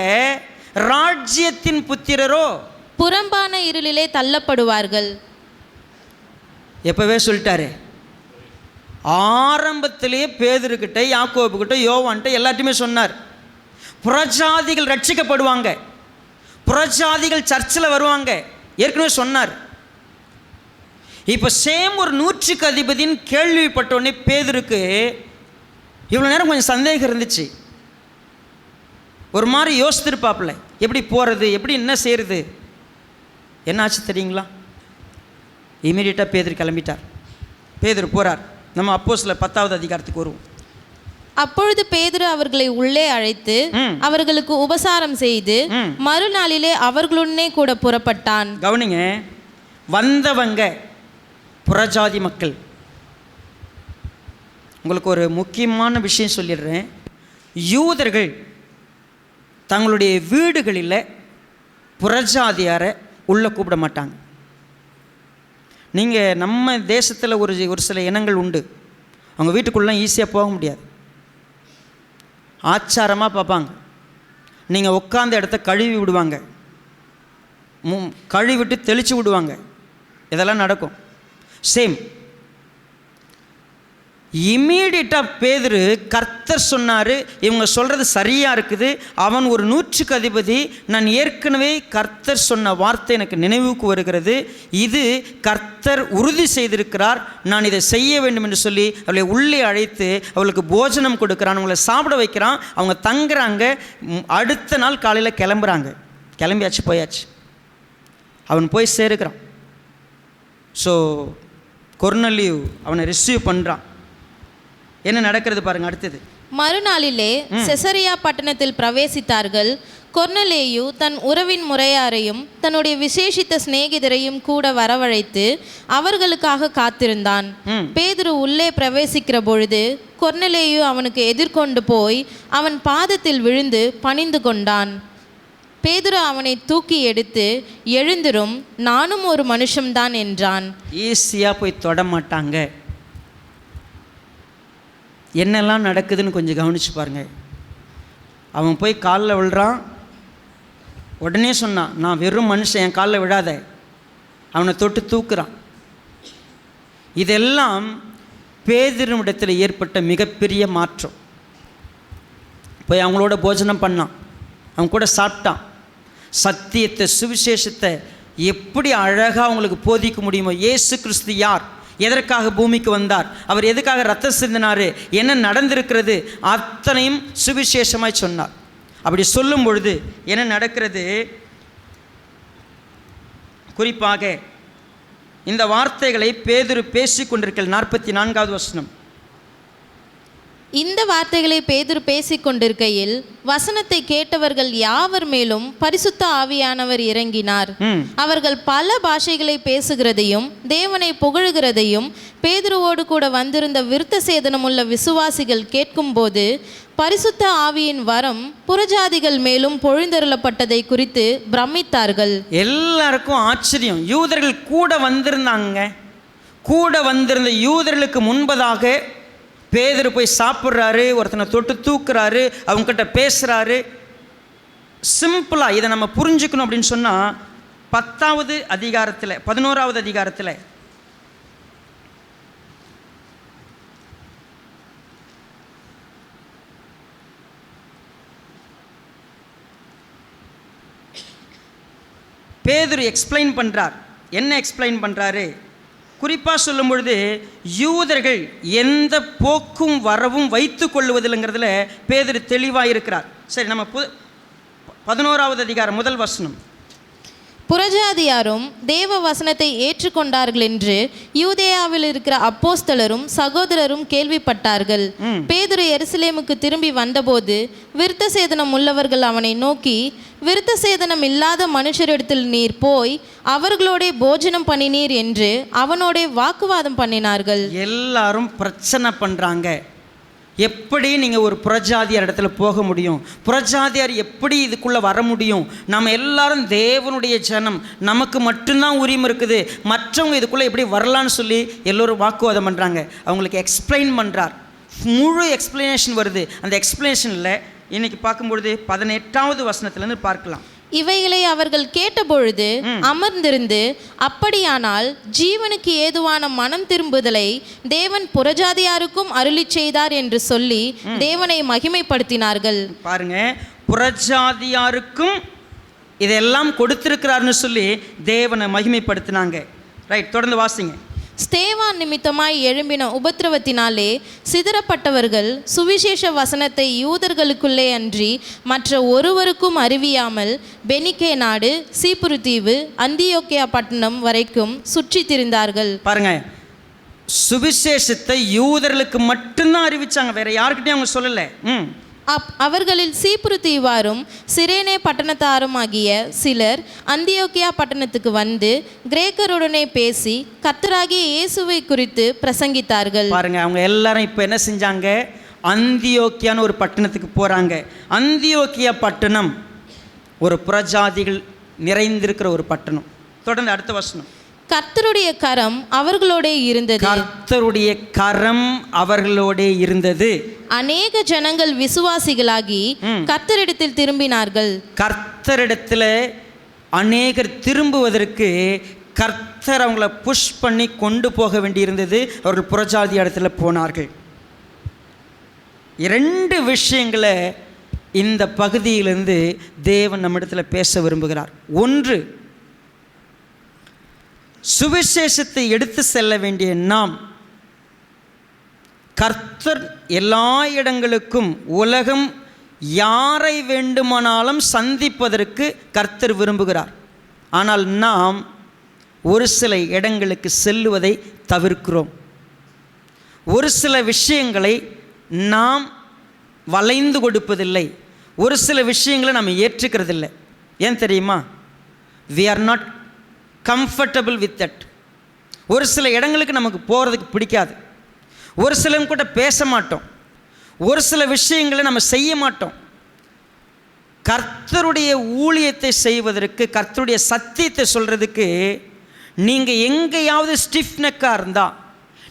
ராஜ்யத்தின் புத்திரரோ புறம்பான இருளிலே தள்ளப்படுவார்கள். எப்பவே சொல்லிட்டாரு. ஆரம்பத்திலேயே பேதுருக்கிட்ட, யாக்கோபுக்கிட்ட, யோவான்கிட்ட எல்லாத்தையுமே சொன்னார். புறஜாதிகள் ரட்சிக்கப்படுவாங்க, புறஜாதிகள் சர்ச்சில் வருவாங்க, ஏற்கனவே சொன்னார். இப்போ சேம் ஒரு 100க்கு அதிபதின்னு கேள்விப்பட்டோடனே பேதுருக்கு இவ்வளோ நேரம் கொஞ்சம் சந்தேகம் இருந்துச்சு. ஒரு மாதிரி யோசித்திருப்பாப்புல, எப்படி போகிறது, எப்படி என்ன செய்கிறது. என்னாச்சு தெரியுங்களா? இமீடியட்டாக பேதுரு கிளம்பிட்டார். பேதுரு போகிறார். நம்ம அப்போஸ்தலர் 10வது அதிகாரத்துக்கு வருவோம். அப்பொழுது பேதுரு அவர்களை உள்ளே அழைத்து அவர்களுக்கு உபசாரம் செய்து மறுநாளிலே அவர்களுடனே கூட புறப்பட்டான். கவனிங்க, வந்தவங்க புறஜாதி மக்கள். உங்களுக்கு ஒரு முக்கியமான விஷயம் சொல்லிடுறேன். யூதர்கள் தங்களுடைய வீடுகளில் புறஜாதியாரை உள்ளே கூப்பிட மாட்டாங்க. நீங்கள் நம்ம தேசத்தில் ஒரு சில இனங்கள் உண்டு, அவங்க வீட்டுக்குள்ளே ஈஸியாக போக முடியாது, ஆச்சாரமாக பார்ப்பாங்க. நீங்கள் உட்காந்த இடத்த கழுவி விடுவாங்க, கழுவிட்டு தெளித்து விடுவாங்க, இதெல்லாம் நடக்கும். சேம் இம்மீடியட்டாக பேதுரு கர்த்தர் சொன்னார், இவங்க சொல்கிறது சரியாக இருக்குது, அவன் ஒரு 100க்கு அதிபதி, நான் ஏற்கனவே கர்த்தர் சொன்ன வார்த்தை எனக்கு நினைவுக்கு வருகிறது, இது கர்த்தர் உறுதி செய்திருக்கிறார், நான் இதை செய்ய வேண்டும் என்று சொல்லி அவளை உள்ளே அழைத்து அவளுக்கு போஜனம் கொடுக்குறான், அவங்கள சாப்பிட வைக்கிறான். அவங்க தங்குறாங்க. அடுத்த நாள் காலையில் கிளம்புறாங்க. கிளம்பியாச்சு, போயாச்சு. அவன் போய் சேருக்கிறான். ஸோ கொர்நேலியு அவனை ரிசீவ் பண்ணுறான். என்ன நடக்கிறது பாருங்க அடுத்தது. மறுநாளிலே செசரியா பட்டணத்தில் பிரவேசித்தார்கள். கொர்நேலியு தன் உறவின் முறையாரையும் தன்னுடைய விசேஷித்த சிநேகிதரையும் கூட வரவழைத்து அவர்களுக்காக காத்திருந்தான். பேதுரு உள்ளே பிரவேசிக்கிற பொழுது கொர்நேலியு அவனுக்கு எதிர்கொண்டு போய் அவன் பாதத்தில் விழுந்து பணிந்து கொண்டான். பேதுரு அவனை தூக்கி எடுத்து, எழுந்திரும், நானும் ஒரு மனுஷன்தான் என்றான். ஈஸியாக போய் தொட மாட்டாங்க. என்னெல்லாம் நடக்குதுன்னு கொஞ்சம் கவனிச்சு பாருங்க. அவன் போய் காலில் விழுறான். உடனே சொன்னான், நான் வெறும் மனுஷன், என் காலில் விழாத. அவனை தொட்டு தூக்குறான். இதெல்லாம் பேதுருவிடத்தில் ஏற்பட்ட மிகப்பெரிய மாற்றம். போய் அவங்களோட போஜனம் பண்ணான், அவங்க கூட சாப்பிட்டான். சத்தியத்தை, சுவிசேஷத்தை எப்படி அழகாக அவங்களுக்கு போதிக்க முடியுமோ. இயேசு கிறிஸ்து யார், எதற்காக பூமிக்கு வந்தார், அவர் எதுக்காக ரத்தம் சிந்தினார், என்ன நடந்திருக்கிறது, அத்தனையும் சுவிசேஷமாய் சொன்னார். அப்படி சொல்லும் பொழுது என்ன நடக்கிறது? குறிப்பாக இந்த வார்த்தைகளை பேதுரு பேசிக் கொண்டிருக்கிறார். 44வது வசனம். இந்த வார்த்தைகளை பேதுரு பேசிக் கொண்டிருக்கையில் வசனத்தை கேட்டவர்கள் யாவர் மேலும் பரிசுத்த ஆவியானவர் இறங்கினார். அவர்கள் பல பாஷைகளை பேசுகிறதையும் தேவனை புகழுகிறதையும் பேதுருவோடு கூட வந்திருந்த விருத்த சேதனமுள்ள விசுவாசிகள் கேட்கும்போது பரிசுத்த ஆவியின் வரம் புறஜாதிகள் மேலும் பொழிந்தருளப்பட்டதை குறித்து பிரமித்தார்கள். எல்லாருக்கும் ஆச்சரியம். யூதர்கள் கூட வந்திருந்தாங்க. கூட வந்திருந்த யூதர்களுக்கு முன்பதாக பேதுரு போய் சாப்பிட்றாரு, ஒருத்தனை தொட்டு தூக்குறாரு, அவங்ககிட்ட பேசுகிறாரு. சிம்பிளாக இதை நம்ம புரிஞ்சுக்கணும் அப்படின்னு சொன்னால் 10வது அதிகாரத்தில் 11வது அதிகாரத்தில் பேதுரு எக்ஸ்பிளைன் பண்ணுறார். என்ன எக்ஸ்பிளைன் பண்ணுறாரு? குறிப்பாக சொல்லும் பொழுது யூதர்கள் எந்த போக்கும் வரவும் வைத்து கொள்வதில்லைங்கிறதுல பேதுரு தெளிவாக இருக்கிறார். சரி, நம்ம 11வது அதிகாரம் முதல் வசனம். புறஜாதியாரும் தேவ வசனத்தை ஏற்றுக்கொண்டார்கள் என்று யூதேயாவில் இருக்கிற அப்போஸ்தலரும் சகோதரரும் கேள்விப்பட்டார்கள். பேதுரு எருசலேமுக்கு திரும்பி வந்தபோது விருத்த சேதனம் உள்ளவர்கள் அவனை நோக்கி, விருத்த சேதனம் இல்லாத மனுஷரிடத்தில் நீர் போய் அவர்களோட போஜனம் பண்ணினீர் என்று அவனோட வாக்குவாதம் பண்ணினார்கள். எல்லாரும் பிரச்சனை பண்ணுறாங்க. எப்படி நீங்கள் ஒரு புறஜாதியார் இடத்துல போக முடியும்? புறஜாதியார் எப்படி இதுக்குள்ளே வர முடியும்? நம்ம எல்லாரும் தேவனுடைய ஜனம், நமக்கு மட்டும்தான் உரிமை இருக்குது, மற்றவங்க இதுக்குள்ளே எப்படி வரலான்னு சொல்லி எல்லோரும் வாக்குவாதம் பண்ணுறாங்க. அவங்களுக்கு எக்ஸ்பிளைன் பண்ணுறார். முழு எக்ஸ்பிளனேஷன் வருது. அந்த எக்ஸ்பிளனேஷனில் இன்னைக்கு பார்க்கும்பொழுது 18வது வசனத்துலேருந்து பார்க்கலாம். இவைகளை அவர்கள் கேட்டபொழுது அமர்ந்திருந்து, அப்படியானால் ஜீவனுக்கு ஏதுவான மனம் திரும்புதலை தேவன் புறஜாதியாருக்கும் அருளி செய்தார் என்று சொல்லி தேவனை மகிமைப்படுத்தினார்கள். பாருங்க, புறஜாதியாருக்கும் இதெல்லாம் கொடுத்திருக்கிறார்னு சொல்லி தேவனை மகிமைப்படுத்தினாங்க. ரைட், தொடர்ந்து வாசிங்க. ஸ்தேவான் நிமித்தமாய் எழும்பின உபத்திரவத்தினாலே சிதறப்பட்டவர்கள் சுவிசேஷ வசனத்தை யூதர்களுக்குள்ளே அன்றி மற்ற ஒருவருக்கும் அறிவியாமல் பெனிக்கே நாடு, சீப்புரு தீவு, அந்தியோக்கியா பட்டணம் வரைக்கும் சுற்றி திரிந்தார்கள். பாருங்க, சுவிசேஷத்தை யூதர்களுக்கு மட்டும்தான் அறிவிச்சாங்க, வேற யாருக்கிட்டையும் அவங்க சொல்லலை. அவர்களில் சீப்புரு தீவாரும் சிரேனே பட்டணத்தாருமாகிய சிலர் அந்தியோக்கியா பட்டணத்துக்கு வந்து கிரேக்கருடனே பேசி கர்த்தராகிய இயேசுவை குறித்து பிரசங்கித்தார்கள். பாருங்க, அவங்க எல்லாரும் இப்போ என்ன செஞ்சாங்க? அந்தியோக்கியான்னு ஒரு பட்டணத்துக்கு போகிறாங்க. அந்தியோக்கியா பட்டணம் ஒரு புறஜாதிகள் நிறைந்திருக்கிற ஒரு பட்டணம். தொடர்ந்து அடுத்த வசனம். கர்த்தருடைய கரம் அவர்களோடே இருந்தது. கர்த்தருடைய கரம் அவர்களோடே இருந்தது. அநேக ஜனங்கள் விசுவாசிகளாகி கர்த்தரிடத்தில் திரும்பினார்கள். கர்த்தரிடத்தில் அநேகர் திரும்புவதற்கு கர்த்தர் அவங்கள புஷ் பண்ணி கொண்டு போக வேண்டியிருந்தது. அவர்கள் புறஜாதி இடத்துல போனார்கள். 2 விஷயங்களை இந்த பகுதியிலிருந்து தேவன் நம்மிடத்தில் பேச விரும்புகிறார். ஒன்று, சுவிசேஷத்தை எடுத்து செல்ல வேண்டிய நாம் கர்த்தர் எல்லா இடங்களுக்கும் உலகம் யாரை வேண்டுமானாலும் சந்திப்பதற்கு கர்த்தர் விரும்புகிறார். ஆனால் நாம் ஒரு சில இடங்களுக்கு செல்லுவதை தவிர்க்கிறோம். ஒரு சில விஷயங்களை நாம் வளைந்து கொடுப்பதில்லை. ஒரு சில விஷயங்களை நம்ம ஏற்றுக்கிறதில்லை. ஏன் தெரியுமா? we are not comfortable with that. ஒரு சில இடங்களுக்கு நமக்கு போகிறதுக்கு பிடிக்காது. ஒரு சிலவங்க கூட பேச மாட்டோம். ஒரு சில விஷயங்களை நம்ம செய்ய மாட்டோம். கர்த்தருடைய ஊழியத்தை செய்வதற்கு, கர்த்தருடைய சத்தியத்தை சொல்கிறதுக்கு நீங்கள் எங்கேயாவது ஸ்டிஃப்னெக்காக இருந்தால்,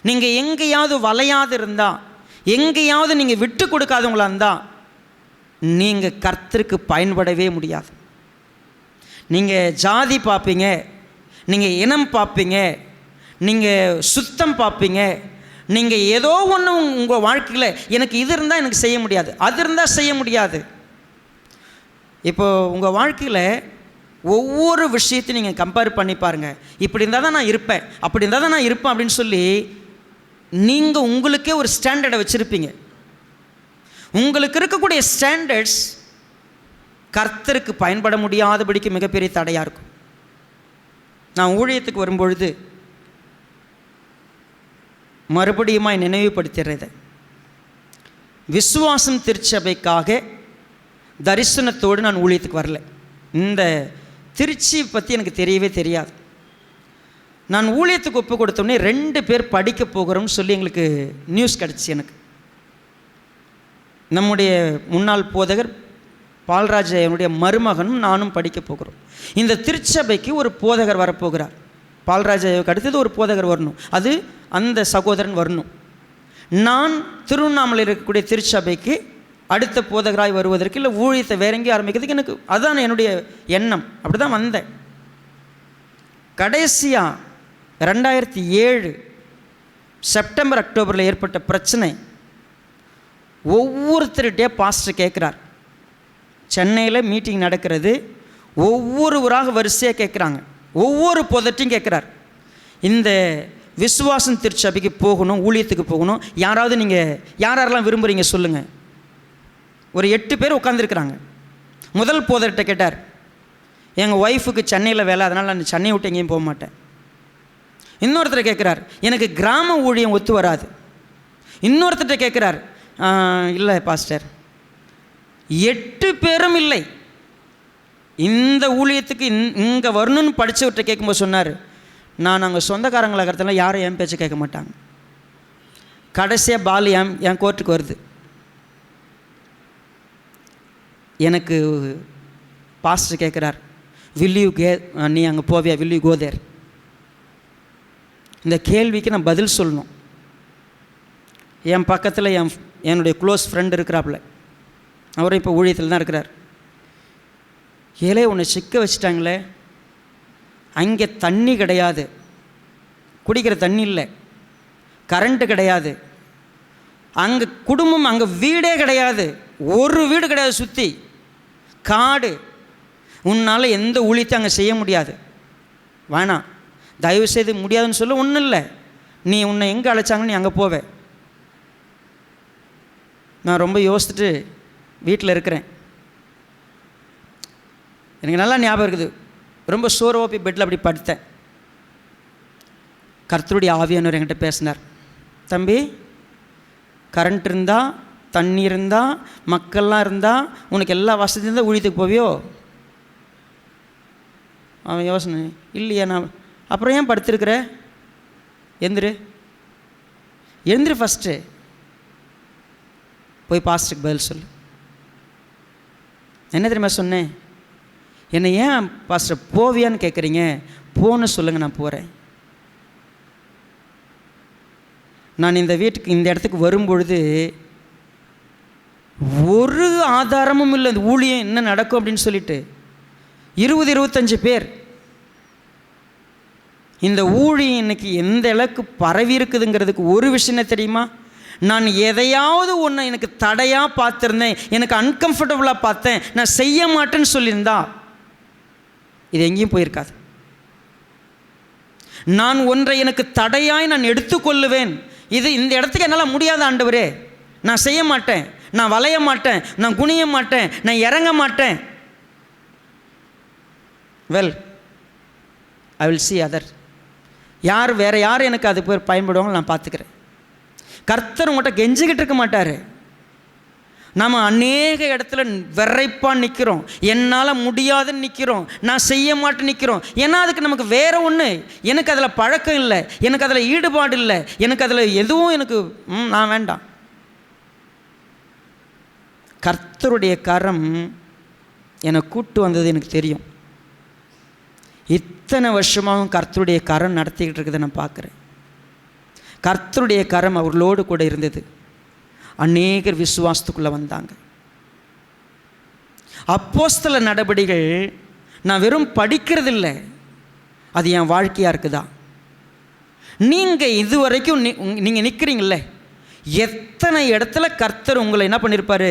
நீங்கள் எங்கேயாவது வளையாது இருந்தால், எங்கேயாவது நீங்கள் விட்டு கொடுக்காதவங்களா இருந்தால் நீங்கள் கர்த்தருக்கு பயன்படவே முடியாது. நீங்கள் ஜாதி பார்ப்பீங்க, நீங்கள் இனம் பார்ப்பீங்க, நீங்கள் சுத்தம் பார்ப்பீங்க, நீங்கள் ஏதோ ஒன்று உங்கள் வாழ்க்கையில் எனக்கு இது இருந்தால் எனக்கு செய்ய முடியாது, அது இருந்தால் செய்ய முடியாது. இப்போது உங்கள் வாழ்க்கையில் ஒவ்வொரு விஷயத்தையும் நீங்கள் கம்பேர் பண்ணி பாருங்கள். இப்படி இருந்தால் தான் நான் இருப்பேன், அப்படி இருந்தால் தான் நான் இருப்பேன் அப்படின்னு சொல்லி நீங்கள் உங்களுக்கே ஒரு ஸ்டாண்டர்டை வச்சுருப்பீங்க. உங்களுக்கு இருக்கக்கூடிய ஸ்டாண்டர்ட்ஸ் கர்த்தருக்கு பயன்பட முடியாதபடிக்கு மிகப்பெரிய தடையாக இருக்கும். நான் ஊழியத்துக்கு வரும்பொழுது மறுபடியும் நினைவுபடுத்துகிறத, விசுவாசம் திருச்சபைக்காக தரிசனத்தோடு நான் ஊழியத்துக்கு வரல. இந்த திருச்சி பற்றி எனக்கு தெரியவே தெரியாது. நான் ஊழியத்துக்கு ஒப்பு கொடுத்தோடனே 2 பேர் படிக்க போகிறோம்னு சொல்லி எங்களுக்கு நியூஸ் கிடச்சி. எனக்கு நம்முடைய முன்னாள் போதகர் பால்ராஜ் என்னுடைய மருமகனும் நானும் படிக்க போகிறோம். இந்த திருச்சபைக்கு ஒரு போதகர் வரப்போகிறார். பால்ராஜாவுக்கு அடுத்தது ஒரு போதகர் வரணும், அது அந்த சகோதரன் வரணும். நான் திருவண்ணாமலையில் இருக்கக்கூடிய திருச்சபைக்கு அடுத்த போதகராய் வருவதற்கு, இல்லை ஊழியத்தை வேற எங்கேயும் ஆரம்பிக்கிறதுக்கு எனக்கு அதுதான் என்னுடைய எண்ணம். அப்படி தான் வந்தேன். கடைசியாக 2007 செப்டம்பர் அக்டோபரில் ஏற்பட்ட பிரச்சனை ஒவ்வொருத்தருகிட்டே பாஸ்டர் கேட்குறார். சென்னையில் மீட்டிங் நடக்கிறது, ஒவ்வொருவராக வரிசையாக கேட்குறாங்க, ஒவ்வொரு புதட்டையும் கேட்குறார். இந்த விசுவாசம் திருச்சபைக்கு போகணும், ஊழியத்துக்கு போகணும், யாராவது நீங்கள் யாரெல்லாம் விரும்புகிறீங்க சொல்லுங்கள். ஒரு 8 பேர் உட்காந்துருக்குறாங்க. முதல் போதர்கிட்ட கேட்டார், எங்கள் ஒய்ஃபுக்கு சென்னையில் வேலை, அதனால் நான் சென்னையை விட்டு எங்கேயும் போக மாட்டேன். இன்னொருத்தர் கேட்குறார், எனக்கு கிராம ஊழியம் ஒத்து வராது. இன்னொருத்தர்கிட்ட கேட்குறார், இல்லை பாஸ்டர். 8 பேரும் இல்லை. இந்த ஊழியத்துக்கு இங்கே வரணும்னு படித்தவர்கிட்ட கேட்கும்போது சொன்னார், நான் நாங்கள் சொந்தக்காரங்களாக இருக்கிறதுனால யாரும் என் பேச்சு கேட்க மாட்டாங்க. கடைசியாக பாலு என் கோர்ட்டுக்கு வருது. எனக்கு பாஸ்டர் கேட்குறார், வில் யூ நீ அங்கே போவியா, வில் யூ கோ தேர்? இந்த கேள்விக்கு நான் பதில் சொல்லணும். என் பக்கத்தில் என்னுடைய க்ளோஸ் ஃப்ரெண்ட் இருக்கிறாப்புல, அவரும் இப்போ ஊழியத்தில் தான் இருக்கிறார். ஏலே உன்னை சிக்க வச்சுட்டாங்களே, அங்கே தண்ணி கிடையாது, குடிக்கிற தண்ணி இல்லை, கரண்ட்டு கிடையாது, அங்கே குடும்பம், அங்கே வீடே கிடையாது, ஒரு வீடு கிடையாது, சுற்றி காடு. உன்னால் எந்த ஊழியத்தை அங்கே செய்ய முடியாது, வேணாம், தயவு செய்து முடியாதுன்னு சொல்ல. ஒன்றும் இல்லை, நீ உன்னை எங்கே அழைச்சாங்கன்னு நீ அங்கே போவே. நான் ரொம்ப யோசிச்சுட்டு வீட்டில் இருக்கிறேன். எனக்கு நல்லா ஞாபகம் இருக்குது, ரொம்ப சோர்வாக போய் பெட்டில் அப்படி படுத்தேன். கர்த்தருடைய ஆவியானவர் என்கிட்ட பேசினார். தம்பி, கரண்ட் இருந்தால், தண்ணி இருந்தால், மக்கள்லாம் இருந்தால், உனக்கு எல்லா வசதியும் இருந்தால் ஊழியத்துக்கு போவியோ? அவன் யோசனை, இல்லையா நான். அப்புறம் ஏன் படுத்திருக்கிற? எழுந்துரு ஃபஸ்ட்டு, போய் பாஸ்டருக்கு பதில் சொல்லு. என்ன தெரியுமா சொன்னேன்? என்னை ஏன் பாஸ்டர் போவியான்னு கேட்குறீங்க? போன்னு சொல்லுங்கள், நான் போகிறேன். நான் இந்த இடத்துக்கு வரும்பொழுது ஒரு ஆதாரமும் இல்லை இந்த ஊழியம் என்ன நடக்கும் அப்படின்னு சொல்லிட்டு. 20-25 பேர். இந்த ஊழியம் இன்னைக்கு எந்த அளவுக்கு பரவி இருக்குதுங்கிறதுக்கு ஒரு விஷயம் தெரியுமா? நான் எதையாவது ஒன்று எனக்கு தடையாக பார்த்துருந்தேன், எனக்கு அன்கம்ஃபர்டபுளாக பார்த்தேன், நான் செய்ய மாட்டேன்னு சொல்லியிருந்தா இது எங்கேயும் போயிருக்காது. நான் ஒன்றை எனக்கு தடையாய் நான் எடுத்துக்கொள்ளுவேன். இந்த இடத்துக்கு என்னால் முடியாத ஆண்டவரே, நான் செய்ய மாட்டேன், நான் வளைய மாட்டேன், நான் குனிய மாட்டேன், நான் இறங்க மாட்டேன். Well, I will see other. வேறு யார் எனக்கு அது பேர் பயன்படுவாங்க, நான் பார்த்துக்கிறேன். கர்த்தர் உங்கள்கிட்ட கெஞ்சிக்கிட்டு இருக்க மாட்டார். நாம் அநேக இடத்துல விரைப்பாக நிற்கிறோம், என்னால் முடியாதுன்னு நிற்கிறோம், நான் செய்ய மாட்டேன்னு நிற்கிறோம். ஏன்னா அதுக்கு நமக்கு வேறு ஒன்று, எனக்கு அதில் பழக்கம் இல்லை, எனக்கு அதில் ஈடுபாடு இல்லை, எனக்கு அதில் எதுவும் நான் வேண்டாம். கர்த்தருடைய கரம் என்னை கூட்டு வந்தது எனக்கு தெரியும். இத்தனை வருஷமாகவும் கர்த்தருடைய கரம் நடத்திக்கிட்டு இருக்கிறத நான் பார்க்குறேன். கர்த்தருடைய கரம் அவர்களோடு கூட இருந்தது. அநேகர் விசுவாசத்துக்குள்ளே வந்தாங்க. அப்போஸ்தல நடபடிகள் நான் வெறும் படிக்கிறதில்லை, அது என் வாழ்க்கையாக இருக்குதா. நீங்கள் இதுவரைக்கும் நீங்கள் நிற்கிறீங்களே, எத்தனை இடத்துல கர்த்தர் உங்களை என்ன பண்ணியிருப்பார்,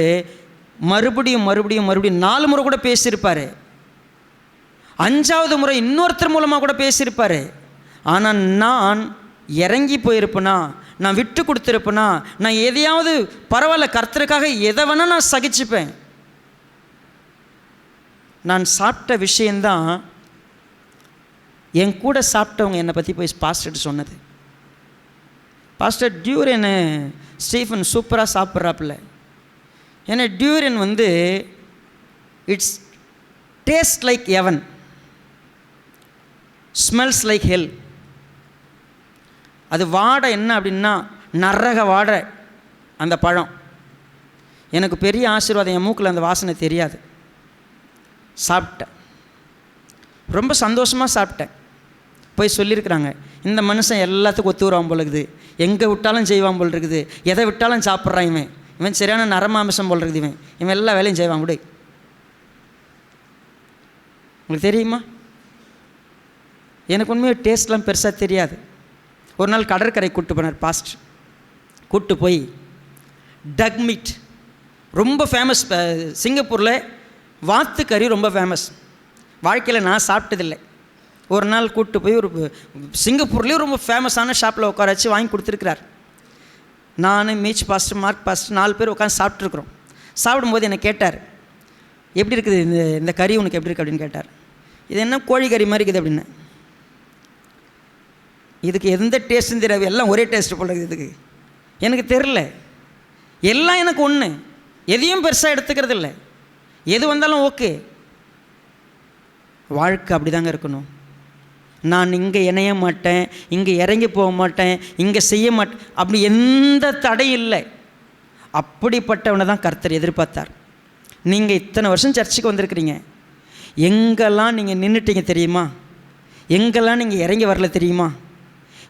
மறுபடியும் 4 முறை கூட பேசியிருப்பார், 5வது முறை இன்னொருத்தர் மூலமாக கூட பேசியிருப்பார். ஆனால் நான் இறங்கி போயிருப்பேனா, நான் விட்டு கொடுத்துருப்பேனா, நான் எதையாவது பரவாயில்ல கர்த்தருக்காக எதை வேணால் நான் சகிச்சுப்பேன். நான் சாப்பிட்ட விஷயந்தான் என் கூட சாப்பிட்டவங்க என்னை பற்றி போய் பாஸ்டர்கிட்ட சொன்னது. பாஸ்டர், டியூரியன் ஸ்டீஃபன் சூப்பராக சாப்பிட்றாப்புல. ஏன்னா durian it's taste like heaven, smells like hell. அது வாடை என்ன அப்படின்னா நரக வாடை அந்த பழம். எனக்கு பெரிய ஆசீர்வாதம், என் மூக்கில் அந்த வாசனை தெரியாது. சாப்பிட்டேன், ரொம்ப சந்தோஷமாக சாப்பிட்டேன். போய் சொல்லியிருக்கிறாங்க, இந்த மனுஷன் எல்லாத்துக்கும் ஒத்து வருவான் போல் இருக்குது, எங்கே விட்டாலும் செய்வான் போல் இருக்குது, எதை விட்டாலும் சாப்பிட்றான், இவன் சரியான நரமாமிசம் போல் இருக்குது, இவன் எல்லா வேலையும் செய்வான். விடு, உங்களுக்கு தெரியுமா, எனக்கு உண்மையாக டேஸ்ட்லாம் பெருசாக தெரியாது. ஒரு நாள் கடற்கரை கூப்பிட்டு போனார் பாஸ்டர். கூப்பிட்டு போய் டக் மீட் ரொம்ப ஃபேமஸ், சிங்கப்பூரில் வாத்து கறி ரொம்ப ஃபேமஸ். வாழ்க்கையில் நான் சாப்பிட்டதில்லை. ஒரு நாள் கூப்பிட்டு போய் ஒரு சிங்கப்பூர்லேயும் ரொம்ப ஃபேமஸான ஷாப்பில் உட்கார வச்சு வாங்கி கொடுத்துருக்கிறார். நான், மீச் பாஸ்டர், மார்க் பாஸ்டர் 4 பேர் உட்காந்து சாப்பிட்ருக்குறோம். சாப்பிடும்போது என்னை கேட்டார், எப்படி இருக்குது இந்த கறி, உனக்கு எப்படி இருக்குது அப்படின்னு கேட்டார். இது என்ன கோழி கறி மாதிரி இருக்குது அப்படின்னு. இதுக்கு எந்த டேஸ்ட்டும் தெரியாது, எல்லாம் ஒரே டேஸ்ட்டு போல இருக்குது. இதுக்கு எனக்கு தெரில, எல்லாம் எனக்கு ஒன்று, எதையும் பெருசாக எடுத்துக்கிறது இல்லை, எது வந்தாலும் ஓகே. வாழ்க்கை அப்படி தாங்க இருக்கணும். நான் இங்கே இணைய மாட்டேன், இங்கே இறங்கி போக மாட்டேன், இங்கே செய்ய மாட்டேன், அப்படி எந்த தடையும் இல்லை. அப்படிப்பட்டவனை தான் கர்த்தர் எதிர்பார்த்தார். நீங்கள் இத்தனை வருஷம் சர்ச்சுக்கு வந்திருக்கிறீங்க, எங்கெல்லாம் நீங்கள் நின்றுட்டீங்க தெரியுமா, எங்கெல்லாம் நீங்கள் இறங்கி வரல தெரியுமா,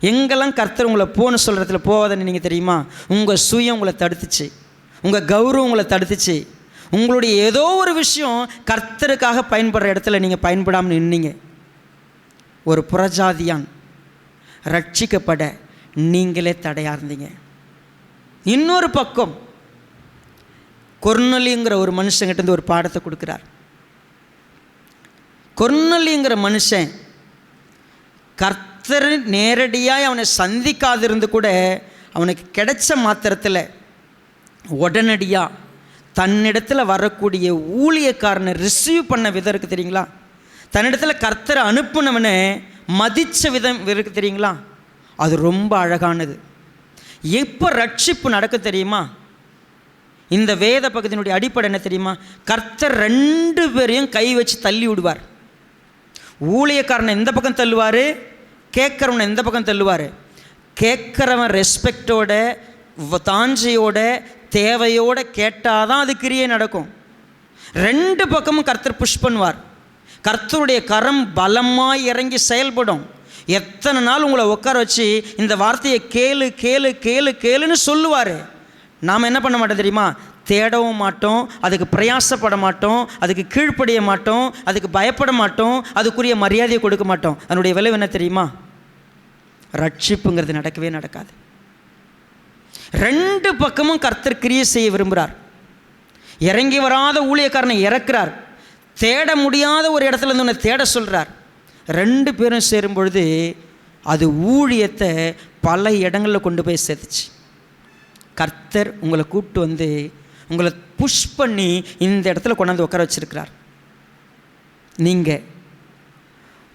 எங்கெல்லாம் கர்த்தர் உங்களை போன்னு சொல்கிறதுல போகாதன்னு நீங்கள் தெரியுமா. உங்கள் சுயம் உங்களை தடுத்துச்சு, உங்கள் கௌரவம் உங்களை தடுத்துச்சு, உங்களுடைய ஏதோ ஒரு விஷயம் கர்த்தருக்காக பயன்படுற இடத்துல நீங்கள் பயன்படாமல் நின்னீங்க. ஒரு புறஜாதியான் ரட்சிக்கப்பட நீங்களே தடையாக இருந்தீங்க. இன்னொரு பக்கம் கொர்நேலியுங்கிற ஒரு மனுஷங்கிட்ட ஒரு பாடத்தை கொடுக்குறார். கொர்நேலியுங்கிற மனுஷன் கர்த்தர் நேரடியாக அவனை சந்திக்காதிருந்து கூட அவனுக்கு கிடைச்ச மாத்திரத்தில் உடனடியாக தன்னிடத்தில் வரக்கூடிய ஊழியக்காரனை ரிசீவ் பண்ண விதம் இருக்குது தெரியுங்களா? தன்னிடத்தில் கர்த்தரை அனுப்புனவனை மதித்த விதம் இருக்குது தெரியுங்களா? அது ரொம்ப அழகானது. எப்போ ரட்சிப்பு நடக்க தெரியுமா? இந்த வேத பகுதியினுடைய அடிப்படை என்ன தெரியுமா? கர்த்தர் 2 பேரையும் கை வச்சு தள்ளி விடுவார். ஊழியக்காரனை எந்த பக்கம் தள்ளுவார், கேட்குறவனை எந்த பக்கம் தள்ளுவார். கேட்குறவன் ரெஸ்பெக்டோட தாஞ்சையோட தேவையோடு கேட்டால் தான் அது கிரியை நடக்கும். 2 பக்கமும் கர்த்தர் புஷ் பண்ணுவார். கர்த்தருடைய கரம் பலமாக இறங்கி செயல்படும். எத்தனை நாள் உங்களை உட்கார வச்சு இந்த வார்த்தையை கேளு கேளு கேளு கேளுன்னு சொல்லுவார். நாம் என்ன பண்ண மாட்டோம் தெரியுமா? தேடவும் மாட்டோம், அதுக்கு பிரயாசப்பட மாட்டோம், அதுக்கு கீழ்ப்படிய மாட்டோம், அதுக்கு பயப்பட மாட்டோம், அதுக்குரிய மரியாதையை கொடுக்க மாட்டோம். அதனுடைய விளைவு என்ன தெரியுமா? ரட்சிப்புங்கிறது நடக்கவே நடக்காது. 2 பக்கமும் கர்த்தர் கிரியை செய்ய விரும்புகிறார். இறங்கி வராத ஊழியக்காரனை இறக்குறார். தேட முடியாத ஒரு இடத்துல இருந்து ஒன்று தேட சொல்கிறார். 2 பேரும் சேரும் பொழுது அது ஊழியத்தை பல இடங்களில் கொண்டு போய் சேர்த்துச்சு. கர்த்தர் உங்களை கூப்பிட்டு வந்து உங்களை புஷ் பண்ணி இந்த இடத்துல கொண்டாந்து உட்கார வச்சுருக்கிறார். நீங்கள்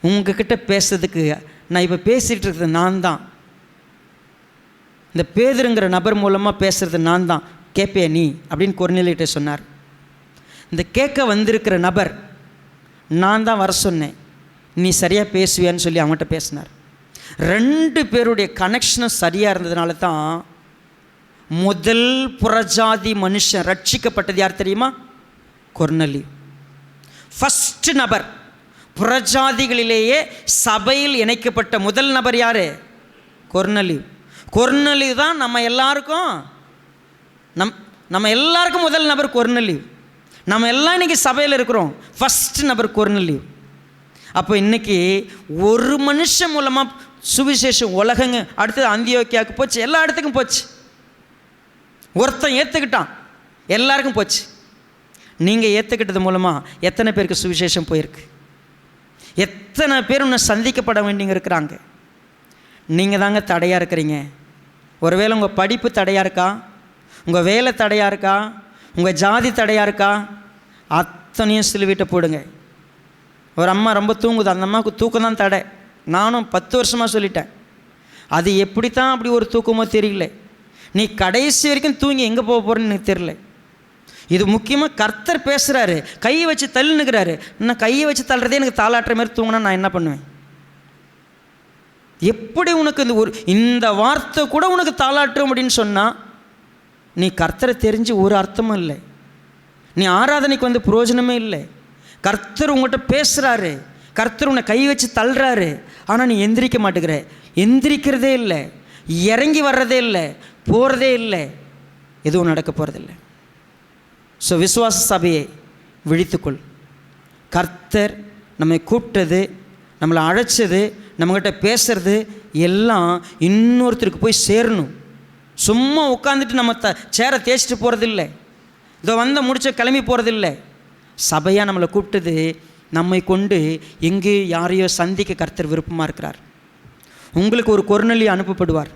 உங்ககிட்ட பேசுறதுக்கு நான் இப்போ பேசிகிட்டு இருக்கிறது நான் தான். இந்த பேதுருங்கிற நபர் மூலமாக பேசுகிறது நான் தான். கேட்பே நீ அப்படின்னு கொர்நேலியிட்ட சொன்னார். இந்த கேட்க வந்திருக்கிற நபர் நான் தான் வர சொன்னேன், நீ சரியாக பேசுவியான்னு சொல்லி அவங்ககிட்ட பேசினார். 2 பேருடைய கனெக்ஷனும் சரியாக இருந்ததுனால தான் முதல் புறஜாதி மனுஷன் ரட்சிக்கப்பட்டது யார் தெரியுமா? கொர்நேலியு. ஃபஸ்ட்டு நபர், புறஜாதிகளிலேயே சபையில் இணைக்கப்பட்ட முதல் நபர் யார்? கொர்நேலியு. கொர்நேலியு தான் நம்ம எல்லாருக்கும் முதல் நபர் கொர்நேலியு. நம்ம எல்லாம் இன்றைக்கி சபையில் இருக்கிறோம். ஃபஸ்ட்டு நபர் கொர்நேலியு. அப்போ இன்றைக்கி ஒரு மனுஷன் மூலமாக சுவிசேஷம் உலகங்க அடுத்தது அந்தியோக்கியாவுக்கு போச்சு, எல்லா இடத்துக்கும் போச்சு. ஒருத்தன் ஏற்றுக்கிட்டான், எல்லாருக்கும் போச்சு. நீங்கள் ஏற்றுக்கிட்டது மூலமாக எத்தனை பேருக்கு சுவிசேஷம் போயிருக்கு? எத்தனை பேர் இன்னும் சந்திக்கப்பட வேண்டிங்க இருக்கிறாங்க? நீங்கள் தாங்க தடையாக இருக்கிறீங்க. ஒருவேளை உங்கள் படிப்பு தடையாக இருக்கா, உங்கள் வேலை தடையாக இருக்கா, உங்கள் ஜாதி தடையாக இருக்கா, அத்தனையும் சிலுவிட்ட போடுங்க. ஒரு அம்மா ரொம்ப தூங்குது, அந்த அம்மாவுக்கு தூக்கம் தான் தடை. நானும் 10 வருஷமாக சொல்லிட்டேன். அது எப்படித்தான் அப்படி ஒரு தூக்கமோ தெரியல. நீ கடைசி வரைக்கும் தூங்கி எங்கே போக போகிறேன்னு எனக்கு தெரியல. இது முக்கியமாக கர்த்தர் பேசுகிறாரு, கையை வச்சு தள்ளுனுக்கிறாரு. நான் கையை வச்சு தள்ளுறதே எனக்கு தாளாட்டுற மாதிரி தூங்கினா நான் என்ன பண்ணுவேன்? எப்படி உனக்கு இந்த வார்த்தை கூட உனக்கு தாளாட்டும் அப்படின்னு சொன்னால் நீ கர்த்தரை தெரிஞ்சு ஒரு அர்த்தமும் இல்லை. நீ ஆராதனைக்கு வந்து பிரயோஜனமே இல்லை. கர்த்தர் உங்கள்கிட்ட பேசுகிறாரு, கர்த்தர் உன்னை கை வச்சு தள்ளுறாரு. ஆனால் நீ எந்திரிக்க மாட்டேங்கிற. எந்திரிக்கிறதே இல்லை, இறங்கி வர்றதே இல்லை, போகிறதே இல்லை, எதுவும் நடக்க போகிறதில்லை. ஸோ விசுவாச சபையை விழித்துக்கொள். கர்த்தர் நம்மை கூப்பிட்டது, நம்மளை அழைச்சது, நம்மக்கிட்ட பேசுறது எல்லாம் இன்னொருத்தருக்கு போய் சேரணும். சும்மா உட்காந்துட்டு நம்ம சேரை தேய்ச்சிட்டு போகிறதில்லை, இதோ முடிச்ச கிளம்பி போகிறதில்லை. சபையாக நம்மளை கூப்பிட்டது நம்மை கொண்டு எங்கேயோ யாரையோ சந்திக்க கர்த்தர் விருப்பமாக இருக்கிறார். உங்களுக்கு ஒரு கொர்நேலியு அனுப்பப்படுவார்.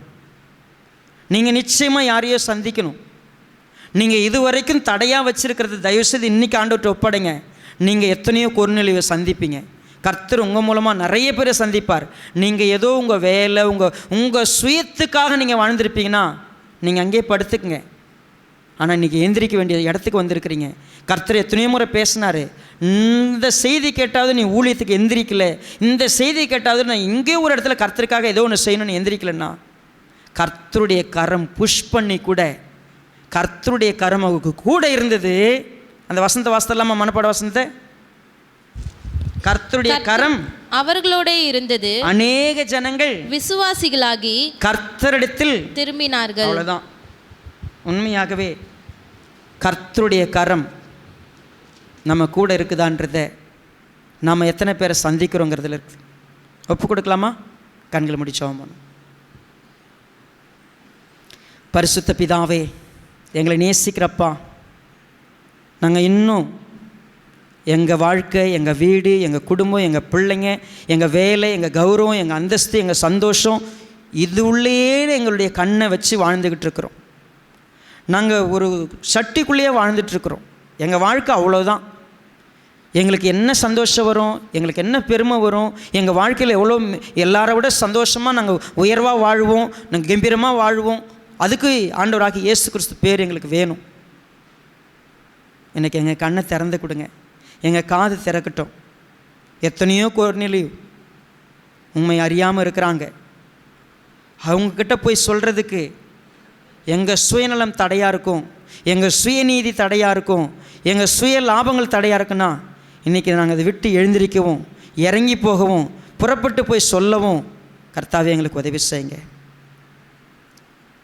நீங்கள் நிச்சயமாக யாரையோ சந்திக்கணும். நீங்கள் இதுவரைக்கும் தடையாக வச்சுருக்கிறது தயவுசெய்து இன்றைக்கி ஆண்டவர்கிட்ட ஒப்படைங்க. நீங்கள் எத்தனையோ கொர்நேலியுவை சந்திப்பீங்க. கர்த்தர் உங்கள் மூலமாக நிறைய பேரை சந்திப்பார். நீங்கள் ஏதோ உங்கள் வேலை உங்கள் சுயத்துக்காக நீங்கள் வாழ்ந்துருப்பீங்கன்னா நீங்கள் அங்கேயே படுத்துக்குங்க. ஆனால் இன்றைக்கி எந்திரிக்க வேண்டிய இடத்துக்கு வந்திருக்கிறீங்க. கர்த்தர் எத்தனையோ முறை பேசினார். இந்த செய்தி கேட்டாவது நீ ஊழியத்துக்கு எந்திரிக்கலை, இந்த செய்தி கேட்டாவது நான் இங்கே ஒரு இடத்துல கர்த்தருக்காக ஏதோ ஒன்று செய்யணும்னு எந்திரிக்கலைன்னா கர்த்தருடைய கரம் புஷ் பண்ணி கூட கர்த்தருடைய கரம் அவருக்கு கூட இருந்தது. அந்த வசந்த வாசத்தெல்லாமா மனப்பாட வசனத்தை? கர்த்தருடைய கரம் அவர்களோட இருந்தது, அநேக ஜனங்கள் விசுவாசிகளாகி கர்த்தரிடத்தில் திரும்பினார்கள். அவ்வளோதான். உண்மையாகவே கர்த்தருடைய கரம் நம்ம கூட இருக்குதான்றத நாம் எத்தனை பேரை சந்திக்கிறோங்கிறதுல இருக்குது. ஒப்பு கொடுக்கலாமா? கண்களை முடிச்சோம். பரிசுத்த பிதாவே, எங்களை நேசிக்கிறப்பா, நாங்கள் இன்னும் எங்கள் வாழ்க்கை, எங்கள் வீடு, எங்கள் குடும்பம், எங்கள் பிள்ளைங்க, எங்கள் வேலை, எங்கள் கௌரவம், எங்கள் அந்தஸ்து, எங்கள் சந்தோஷம், இது உள்ளேயே எங்களுடைய கண்ணை வச்சு வாழ்ந்துக்கிட்டு இருக்கிறோம். நாங்கள் ஒரு சட்டிக்குள்ளேயே வாழ்ந்துட்டுருக்குறோம். எங்கள் வாழ்க்கை அவ்வளோதான். எங்களுக்கு என்ன சந்தோஷம் வரும், எங்களுக்கு என்ன பெருமை வரும், எங்கள் வாழ்க்கையில் எவ்வளோ எல்லாரை விட சந்தோஷமாக நாங்கள் உயர்வாக வாழ்வோம், நாங்கள் கம்பீரமாக வாழ்வோம். அதுக்கு ஆண்டவராகி இயேசு கிறிஸ்து பேர் எங்களுக்கு வேணும். இன்றைக்கி எங்கள் கண்ணை திறந்து கொடுங்க, எங்கள் காது திறக்கட்டும். எத்தனையோ கொர்நேலியு உண்மை அறியாமல் இருக்கிறாங்க. அவங்கக்கிட்ட போய் சொல்கிறதுக்கு எங்கள் சுயநலம் தடையாக இருக்கும், எங்கள் சுயநீதி தடையாக இருக்கும், எங்கள் சுய லாபங்கள் தடையாக இருக்குன்னா இன்றைக்கி நாங்கள் அதை விட்டு எழுந்திரிக்கவும், இறங்கி போகவும், புறப்பட்டு போய் சொல்லவும் கர்த்தாவே எங்களுக்கு உதவி செய்யுங்க.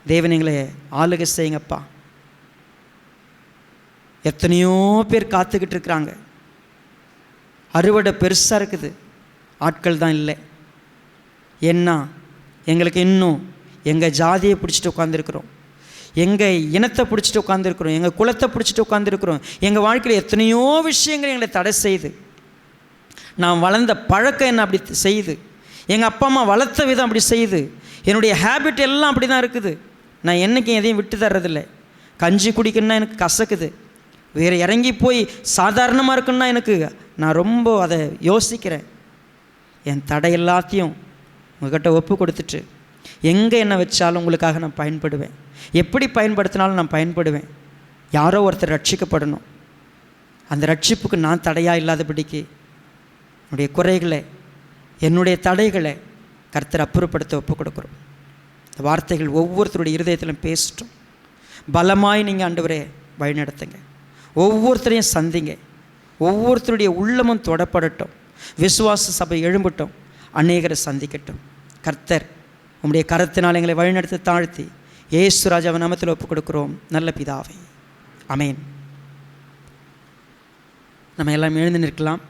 தேவன் எங்களை ஆளுகை செய்யுங்கப்பா. எத்தனையோ பேர் காத்துக்கிட்டு இருக்கிறாங்க. அறுவடை பெருசாக இருக்குது, ஆட்கள் தான் இல்லை. என்ன எங்களுக்கு இன்னும் எங்கள் ஜாதியை பிடிச்சிட்டு உட்காந்துருக்குறோம், எங்கள் இனத்தை பிடிச்சிட்டு உட்காந்துருக்குறோம், எங்கள் குலத்தை பிடிச்சிட்டு உட்காந்துருக்குறோம். எங்கள் வாழ்க்கையில் எத்தனையோ விஷயங்கள் எங்களை தடை செய்யுது. நான் வளர்ந்த பழக்கம் என்ன அப்படி செய்யுது, எங்கள் அப்பா அம்மா வளர்த்த விதம் அப்படி செய்யுது, என்னுடைய ஹேபிட் எல்லாம் அப்படி தான் இருக்குது. நான் என்றைக்கும் எதையும் விட்டு தர்றதில்லை. கஞ்சி குடிக்கணுன்னா எனக்கு கசக்குது, வேறு இறங்கி போய் சாதாரணமாக இருக்குன்னா எனக்கு நான் ரொம்ப அதை யோசிக்கிறேன். என் தடை எல்லாத்தையும் உங்கள்கிட்ட ஒப்பு கொடுத்துட்டு எங்கே என்ன வச்சாலும் உங்களுக்காக நான் பயன்படுவேன். எப்படி பயன்படுத்தினாலும் நான் பயன்படுவேன். யாரோ ஒருத்தர் ரட்சிக்கப்படணும். அந்த ரட்சிப்புக்கு நான் தடையாக இல்லாதபடிக்கு என்னுடைய குறைகளை, என்னுடைய தடைகளை கர்த்தர் அப்புறப்படுத்த ஒப்பு கொடுக்குறோம். இந்த வார்த்தைகள் ஒவ்வொருத்தருடைய இருதயத்திலும் பேசட்டும். பலமாய் நீங்கள் ஆண்டவரே வழிநடத்துங்க. ஒவ்வொருத்தரையும் சந்திங்க. ஒவ்வொருத்தருடைய உள்ளமும் தொடப்படட்டும். விசுவாச சபை எழும்பட்டும், அநேகரை சந்திக்கட்டும். கர்த்தர் உம்முடைய கரத்தினால் எங்களை வழிநடத்தி தாழ்த்தி இயேசு ராஜாவின் நாமத்தில் ஒப்புக் கொடுக்கிறோம் நல்ல பிதாவே, ஆமென். நம்ம எல்லாம் எழுந்து நிற்கலாம்.